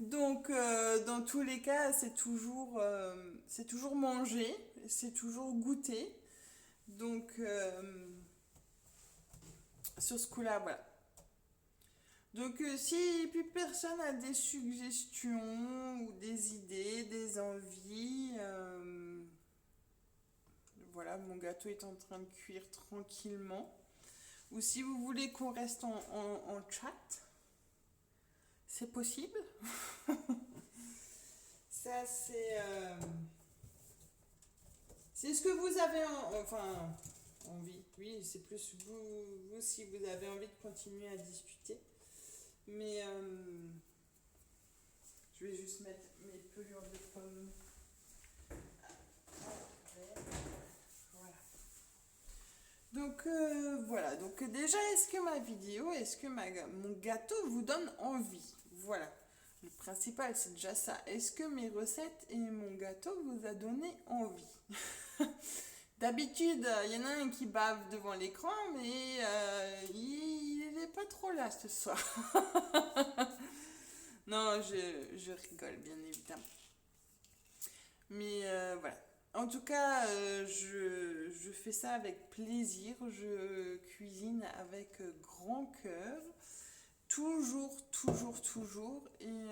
Donc dans tous les cas c'est toujours manger, c'est toujours goûter. Donc sur ce coup là voilà. Donc si plus personne a des suggestions ou des idées, des envies, voilà, mon gâteau est en train de cuire tranquillement. Ou si vous voulez qu'on reste en chat, c'est possible. Ça c'est ce que vous avez enfin envie. Oui, c'est plus vous si vous avez envie de continuer à discuter. Mais je vais juste mettre mes pelures de pommes. Voilà. Donc voilà. Donc déjà, est-ce que mon gâteau vous donne envie? Voilà. Le principal, c'est déjà ça. Est-ce que mes recettes et mon gâteau vous a donné envie? D'habitude, il y en a un qui bave devant l'écran, mais il n'est pas trop là ce soir. Non, je rigole, bien évidemment. Mais voilà. En tout cas, je fais ça avec plaisir. Je cuisine avec grand cœur. Toujours, toujours, toujours. Et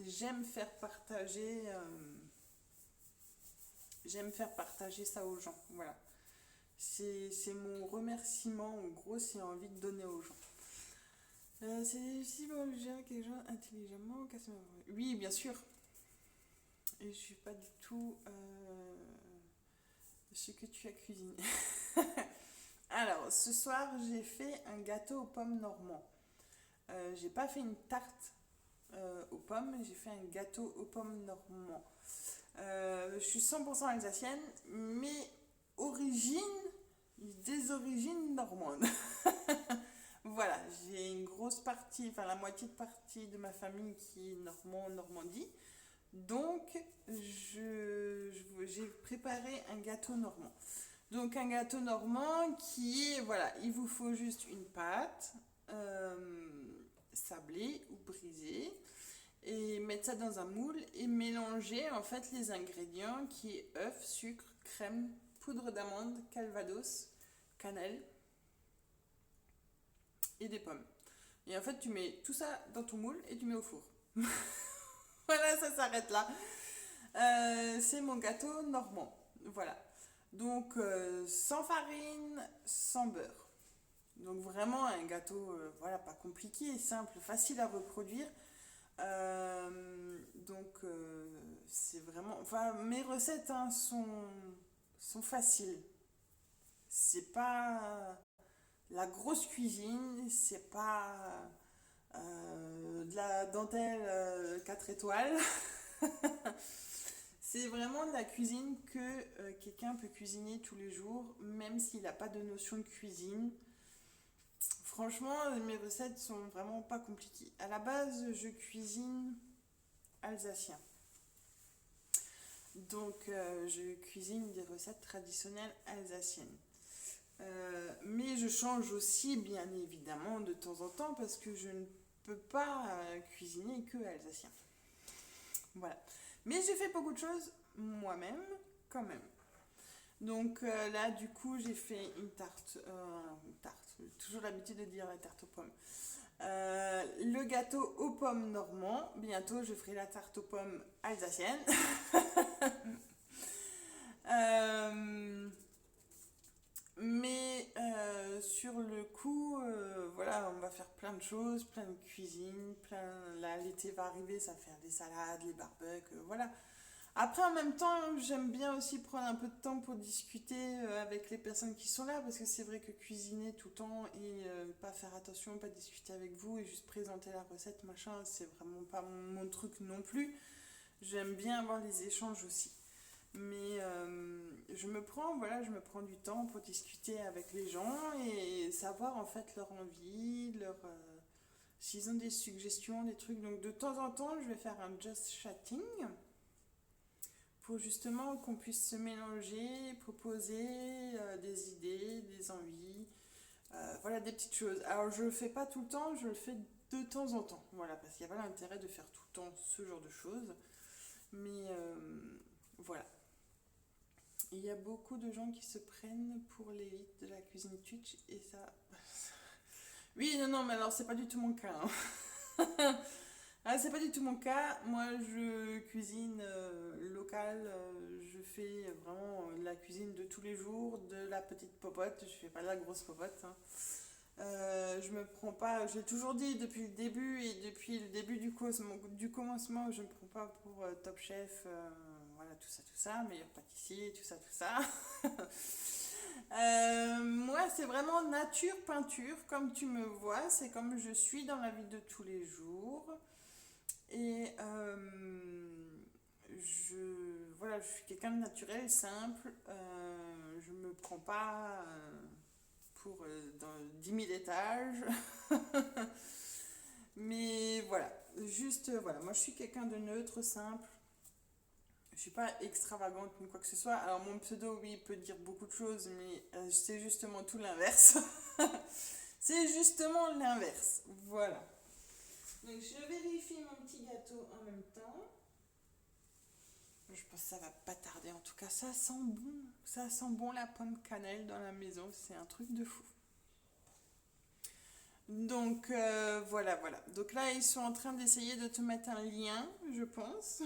j'aime faire partager. J'aime faire partager ça aux gens. Voilà. C'est mon remerciement. En gros, c'est envie de donner aux gens. C'est si bon de gérer quelque chose intelligemment. Oui, bien sûr. Et je suis pas du tout ce que tu as cuisiné. Alors, ce soir, j'ai fait un gâteau aux pommes normand. J'ai pas fait une tarte aux pommes, j'ai fait un gâteau aux pommes normand. Je suis 100% alsacienne, mais des origines normandes. Voilà, j'ai une grosse partie, enfin la moitié de partie de ma famille qui est Normandie. Donc, j'ai préparé un gâteau normand. Donc, un gâteau normand qui est, voilà, il vous faut juste une pâte sablée ou brisée et mettre ça dans un moule et mélanger en fait les ingrédients qui est œuf, sucre, crème, poudre d'amande, calvados, cannelle et des pommes. Et en fait, tu mets tout ça dans ton moule et tu mets au four. Voilà, ça s'arrête là. C'est mon gâteau normand. Voilà. Donc, sans farine, sans beurre. Donc vraiment un gâteau, voilà, pas compliqué, simple, facile à reproduire. C'est vraiment, enfin mes recettes hein, sont faciles. C'est pas la grosse cuisine, c'est pas de la dentelle 4 étoiles. C'est vraiment de la cuisine que quelqu'un peut cuisiner tous les jours, même s'il n'a pas de notion de cuisine. Franchement, mes recettes sont vraiment pas compliquées. À la base, je cuisine alsacien. Donc, je cuisine des recettes traditionnelles alsaciennes. Mais je change aussi, bien évidemment, de temps en temps, parce que je ne peux pas cuisiner que alsacien. Voilà. Mais j'ai fait beaucoup de choses moi-même, quand même. Donc là, du coup, j'ai fait une tarte, j'ai toujours l'habitude de dire la tarte aux pommes. Le gâteau aux pommes normand. Bientôt, je ferai la tarte aux pommes alsacienne. euh, sur le coup, voilà, on va faire plein de choses, plein de cuisine, là, l'été va arriver, ça va faire des salades, les barbecues, voilà. Après, en même temps, j'aime bien aussi prendre un peu de temps pour discuter avec les personnes qui sont là, parce que c'est vrai que cuisiner tout le temps et pas faire attention, pas discuter avec vous et juste présenter la recette, machin, c'est vraiment pas mon truc non plus. J'aime bien avoir les échanges aussi. Mais je me prends du temps pour discuter avec les gens et savoir en fait leur envie, s'ils ont des suggestions, des trucs. Donc de temps en temps, je vais faire un just chatting pour justement qu'on puisse se mélanger, proposer des idées, des envies, voilà des petites choses. Alors je le fais pas tout le temps, je le fais de temps en temps, voilà, parce qu'il n'y a pas l'intérêt de faire tout le temps ce genre de choses. Mais voilà. Il y a beaucoup de gens qui se prennent pour l'élite de la cuisine Twitch et ça... Oui, non, non, mais alors c'est pas du tout mon cas. Hein. Ah, c'est pas du tout mon cas. Moi, je cuisine local. Je fais vraiment la cuisine de tous les jours, de la petite popote. Je fais pas de la grosse popote. Hein. Je me prends pas. J'ai toujours dit depuis le début et depuis le début du commencement, je me prends pas pour Top Chef. Voilà, tout ça, meilleur pâtissier, tout ça. Moi, c'est vraiment nature, peinture, comme tu me vois. C'est comme je suis dans la vie de tous les jours. Et voilà, je suis quelqu'un de naturel, simple. Je me prends pas pour dans 10 000 étages. Mais voilà, juste, voilà, moi je suis quelqu'un de neutre, simple. Je suis pas extravagante ni quoi que ce soit. Alors mon pseudo, oui, il peut dire beaucoup de choses, mais c'est justement tout l'inverse. C'est justement l'inverse. Voilà. Donc je vérifie mon petit gâteau en même temps. Je pense que ça va pas tarder. En tout cas, ça sent bon. Ça sent bon la pomme cannelle dans la maison. C'est un truc de fou. Donc voilà. Donc là, ils sont en train d'essayer de te mettre un lien, je pense.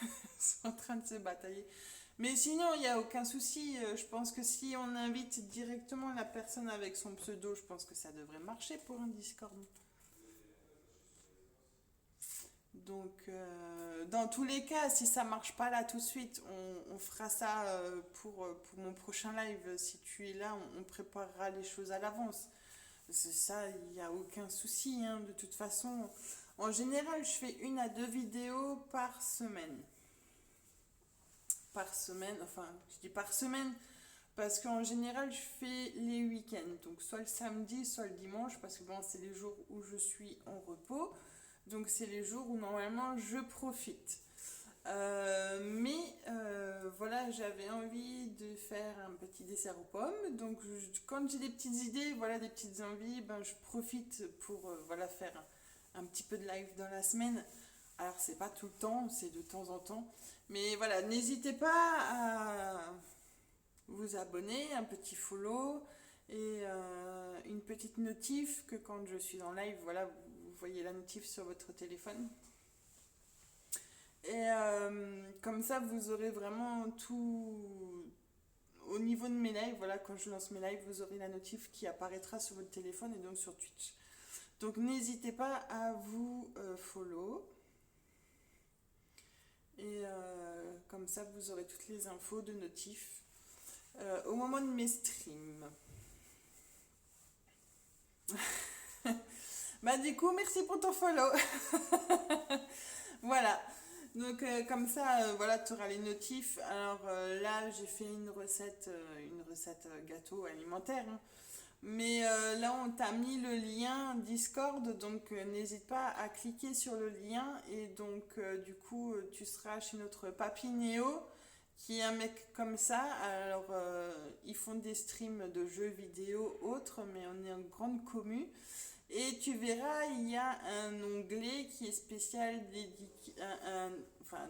Ils sont en train de se batailler. Mais sinon, il n'y a aucun souci. Je pense que si on invite directement la personne avec son pseudo, je pense que ça devrait marcher pour un Discord. Donc, dans tous les cas, si ça marche pas là tout de suite, on fera ça pour mon prochain live. Si tu es là, on préparera les choses à l'avance. C'est ça, il n'y a aucun souci. Hein. De toute façon, en général, je fais 1 à 2 vidéos par semaine. Par semaine, enfin, je dis par semaine, parce qu'en général, je fais les week-ends. Donc, soit le samedi, soit le dimanche, parce que bon, c'est les jours où je suis en repos. Donc c'est les jours où normalement je profite. Voilà, j'avais envie de faire un petit dessert aux pommes. Donc quand j'ai des petites idées, voilà, des petites envies, ben, je profite pour voilà, faire un petit peu de live dans la semaine. Alors c'est pas tout le temps, c'est de temps en temps. Mais voilà, n'hésitez pas à vous abonner, un petit follow et une petite notif que quand je suis en live, voilà, vous voyez la notif sur votre téléphone. Et comme ça, vous aurez vraiment tout au niveau de mes lives, voilà, quand je lance mes lives, vous aurez la notif qui apparaîtra sur votre téléphone et donc sur Twitch. Donc n'hésitez pas à vous follow. Et comme ça, vous aurez toutes les infos de notif au moment de mes streams. Bah du coup, merci pour ton follow. Voilà. Donc comme ça, voilà, tu auras les notifs. Alors là, j'ai fait une recette gâteau alimentaire. Hein. Mais là, on t'a mis le lien Discord, donc n'hésite pas à cliquer sur le lien. Et donc, du coup, tu seras chez notre papy Néo, qui est un mec comme ça. Alors, ils font des streams de jeux vidéo autres, mais on est en grande commu. Et tu verras, il y a un onglet qui est spécial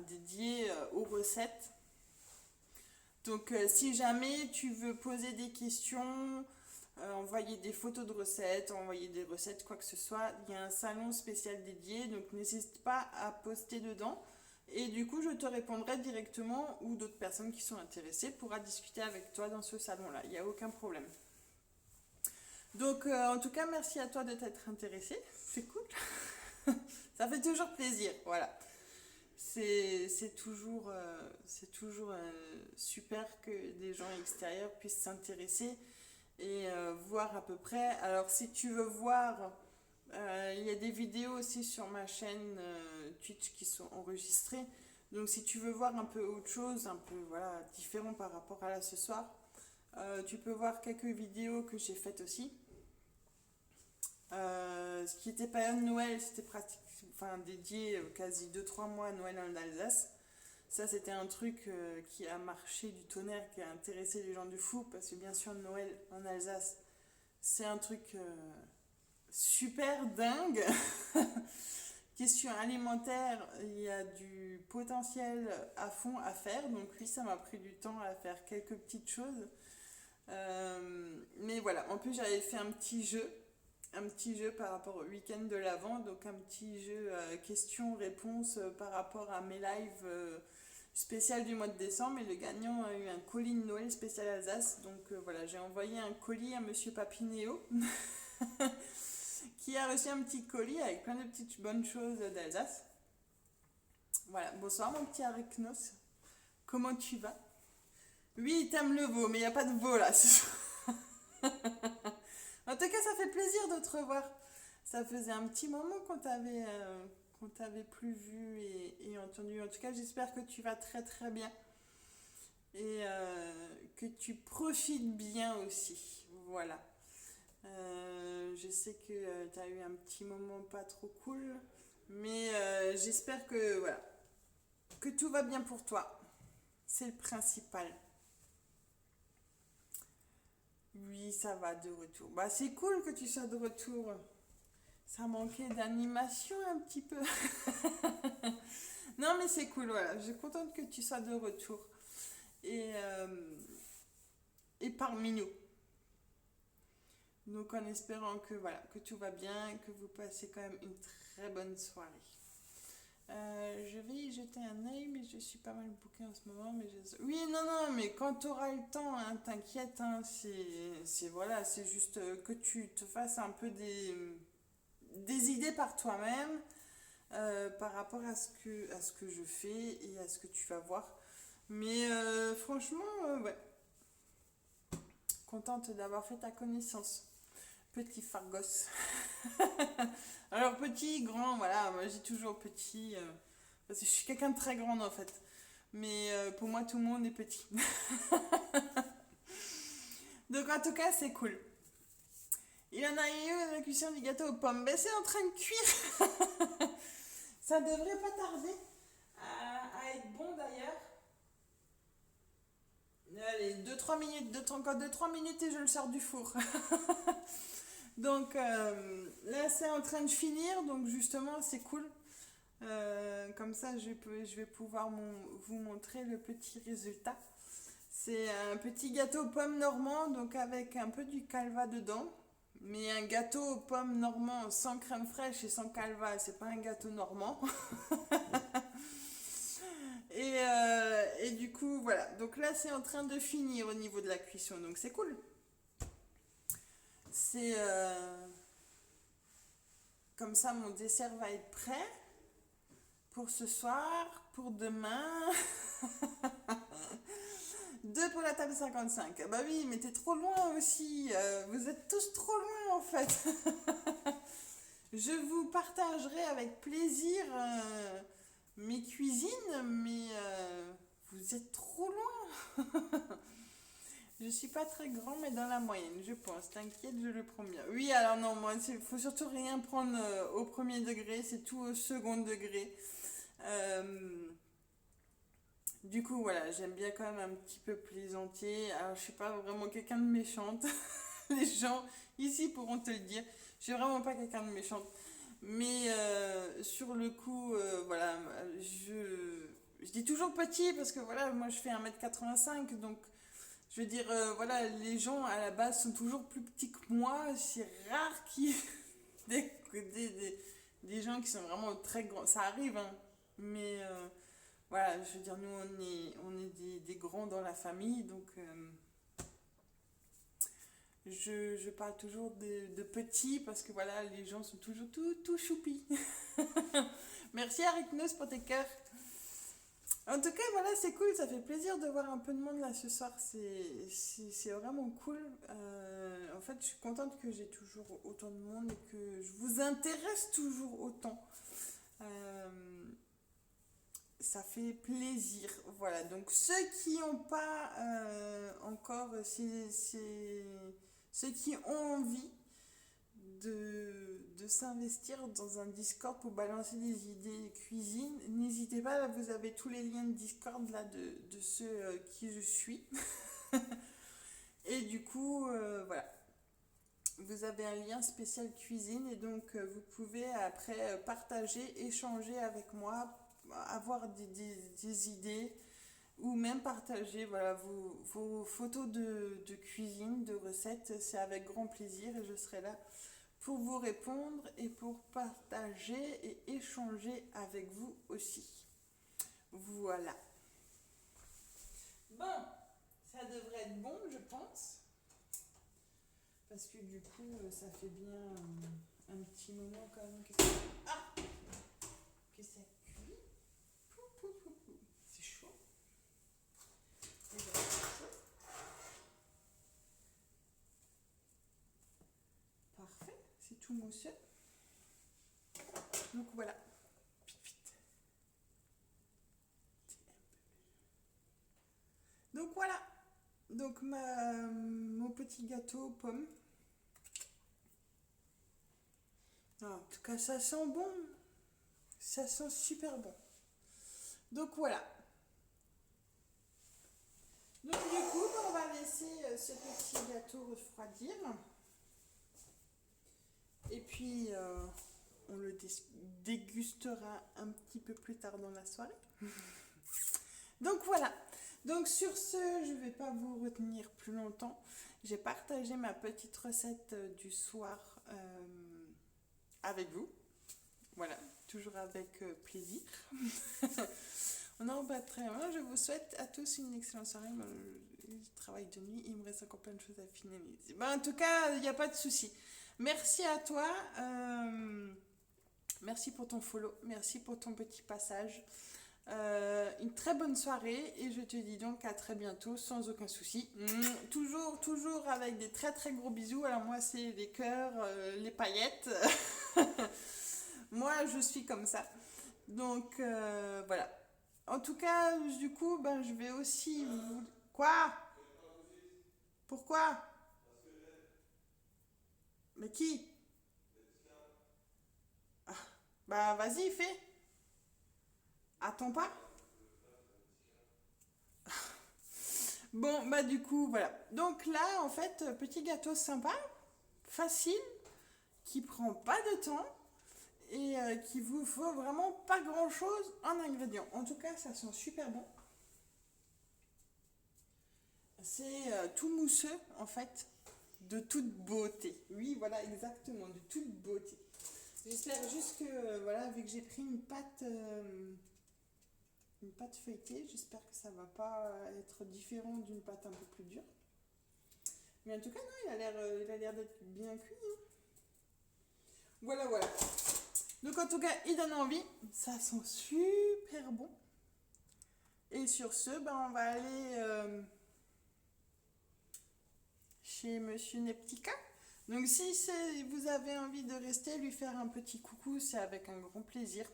dédié aux recettes. Donc, si jamais tu veux poser des questions, envoyer des photos de recettes, envoyer des recettes, quoi que ce soit, il y a un salon spécial dédié, donc n'hésite pas à poster dedans. Et du coup, je te répondrai directement ou d'autres personnes qui sont intéressées pourra discuter avec toi dans ce salon-là. Il n'y a aucun problème. Donc, en tout cas, merci à toi de t'être intéressé. C'est cool. Ça fait toujours plaisir. Voilà. C'est toujours super que des gens extérieurs puissent s'intéresser et voir à peu près. Alors, si tu veux voir, il y a des vidéos aussi sur ma chaîne Twitch qui sont enregistrées. Donc, si tu veux voir un peu autre chose, un peu voilà, différent par rapport à là ce soir, tu peux voir quelques vidéos que j'ai faites aussi. Ce qui était période Noël, c'était dédié quasi 2-3 mois à Noël en Alsace. Ça, c'était un truc qui a marché du tonnerre, qui a intéressé les gens de fou, parce que bien sûr, Noël en Alsace, c'est un truc super dingue. Question alimentaire, il y a du potentiel à fond à faire, donc oui, ça m'a pris du temps à faire quelques petites choses. Mais voilà, en plus, j'avais fait un petit jeu par rapport au week-end de l'Avent, donc un petit jeu questions-réponses par rapport à mes lives spécial du mois de décembre, et le gagnant a eu un colis de Noël spécial Alsace. Donc voilà, j'ai envoyé un colis à monsieur Papinéo qui a reçu un petit colis avec plein de petites bonnes choses d'Alsace. Voilà, bonsoir mon petit Arachnos, comment tu vas? Oui, t'aimes le veau, mais il n'y a pas de veau là. En tout cas, ça fait plaisir de te revoir. Ça faisait un petit moment qu'on t'avait plus vu et entendu. En tout cas, j'espère que tu vas très très bien et que tu profites bien aussi. Voilà. Je sais que tu as eu un petit moment pas trop cool, mais j'espère que voilà, que tout va bien pour toi. C'est le principal. Oui, ça va de retour. Bah, c'est cool que tu sois de retour. Ça manquait d'animation un petit peu. Non, mais c'est cool, voilà. Je suis contente que tu sois de retour. Et parmi nous. Donc, en espérant que, voilà, que tout va bien, que vous passez quand même une très bonne soirée. Je vais y jeter un œil, mais je suis pas mal bookée en ce moment. Oui, non, mais quand tu auras le temps, hein, t'inquiète, hein, voilà, c'est juste que tu te fasses un peu des idées par toi-même par rapport à ce que je fais et à ce que tu vas voir. Mais franchement, ouais, contente d'avoir fait ta connaissance. Petit Fargos. Alors petit, grand, voilà, moi j'ai toujours petit, parce que je suis quelqu'un de très grande en fait. Mais pour moi tout le monde est petit. Donc en tout cas c'est cool. Il y en a eu la cuisson du gâteau aux pommes. Ben c'est en train de cuire. Ça devrait pas tarder à être bon d'ailleurs. Allez, 2-3 minutes, encore 2-3 minutes et je le sors du four. Donc là c'est en train de finir, donc justement c'est cool. Comme ça je vais pouvoir vous montrer le petit résultat. C'est un petit gâteau aux pommes normand, donc avec un peu du calva dedans. Mais un gâteau aux pommes normand sans crème fraîche et sans calva, c'est pas un gâteau normand. Et du coup voilà, donc là c'est en train de finir au niveau de la cuisson, donc c'est cool. C'est comme ça mon dessert va être prêt pour ce soir, pour demain. Deux pour la table 55. Bah oui, mais t'es trop loin aussi. Vous êtes tous trop loin en fait. Je vous partagerai avec plaisir mes cuisines, mais vous êtes trop loin. Je suis pas très grand, mais dans la moyenne, je pense. T'inquiète, je le prends bien. Oui, alors non, moi, il faut surtout rien prendre au premier degré, c'est tout au second degré. Du coup, voilà, j'aime bien quand même un petit peu plaisanter. Alors, je suis pas vraiment quelqu'un de méchante. Les gens ici pourront te le dire. Je suis vraiment pas quelqu'un de méchante. Mais sur le coup, voilà, je dis toujours petit parce que voilà, moi je fais 1m85, donc je veux dire, voilà, les gens à la base sont toujours plus petits que moi. C'est rare qu'il y ait des gens qui sont vraiment très grands. Ça arrive, hein, mais voilà, je veux dire, nous on est des grands dans la famille, donc je parle toujours de petits parce que voilà, les gens sont toujours tout choupis. Merci Ariknos pour tes cœurs. En tout cas, voilà, c'est cool, ça fait plaisir de voir un peu de monde là ce soir, c'est vraiment cool. En fait, je suis contente que j'ai toujours autant de monde et que je vous intéresse toujours autant. Ça fait plaisir. Voilà, donc ceux qui n'ont pas encore, ceux qui ont envie de s'investir dans un Discord pour balancer des idées cuisine, n'hésitez pas, là, vous avez tous les liens de Discord là, de ceux qui je suis. Et du coup, voilà. Vous avez un lien spécial cuisine et donc vous pouvez après partager, échanger avec moi, avoir des idées ou même partager voilà, vos photos de cuisine, de recettes. C'est avec grand plaisir et je serai là pour vous répondre et pour partager et échanger avec vous aussi. Voilà. Bon, ça devrait être bon, je pense. Parce que du coup, ça fait bien un petit moment quand même que ça, que ça cuit. C'est chaud. Parfait, c'est tout mousseux. Donc voilà. Donc voilà. Donc mon petit gâteau aux pommes. Ah, en tout cas, ça sent bon. Ça sent super bon. Donc voilà. Donc du coup, on va laisser ce petit gâteau refroidir. Et puis, on le dégustera un petit peu plus tard dans la soirée. Donc voilà. Donc sur ce, je ne vais pas vous retenir plus longtemps. J'ai partagé ma petite recette du soir avec vous. Voilà, toujours avec plaisir. On en va très loin. Je vous souhaite à tous une excellente soirée. Je travaille de nuit, il me reste encore plein de choses à finaliser. En tout cas, il n'y a pas de souci. Merci à toi. Merci pour ton follow. Merci pour ton petit passage. Une très bonne soirée et je te dis donc à très bientôt sans aucun souci. Toujours avec des très très gros bisous. Alors moi c'est les cœurs, les paillettes. Moi je suis comme ça. Donc voilà. En tout cas du coup je vais aussi vous... Quoi? Pourquoi? Mais qui? Vas-y fais. Attends pas. Bon, du coup, voilà. Donc là, en fait, petit gâteau sympa, facile, qui prend pas de temps et qui vous faut vraiment pas grand-chose en ingrédients. En tout cas, ça sent super bon. C'est tout mousseux, en fait, de toute beauté. Oui, voilà, exactement, de toute beauté. J'espère juste que, voilà, vu que j'ai pris une pâte... une pâte feuilletée. J'espère que ça va pas être différent d'une pâte un peu plus dure. Mais en tout cas, non, il a l'air d'être bien cuit. Hein. Voilà, voilà. Donc en tout cas, il donne envie. Ça sent super bon. Et sur ce, ben, on va aller chez Monsieur Neptica. Donc si vous avez envie de rester, lui faire un petit coucou, c'est avec un grand plaisir.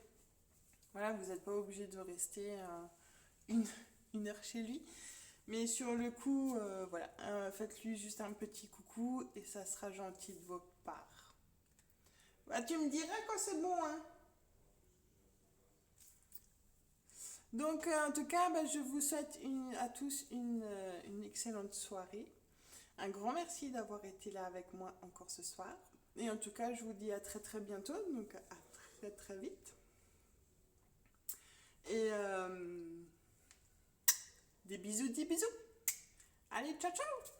Voilà, vous n'êtes pas obligé de rester une heure chez lui. Mais sur le coup, voilà, faites-lui juste un petit coucou et ça sera gentil de votre part. Bah, tu me diras quand c'est bon, hein. Donc, en tout cas, bah, je vous souhaite à tous une excellente soirée. Un grand merci d'avoir été là avec moi encore ce soir. Et en tout cas, je vous dis à très très bientôt, donc à très très vite. Et des bisous, des bisous. Allez, ciao ciao!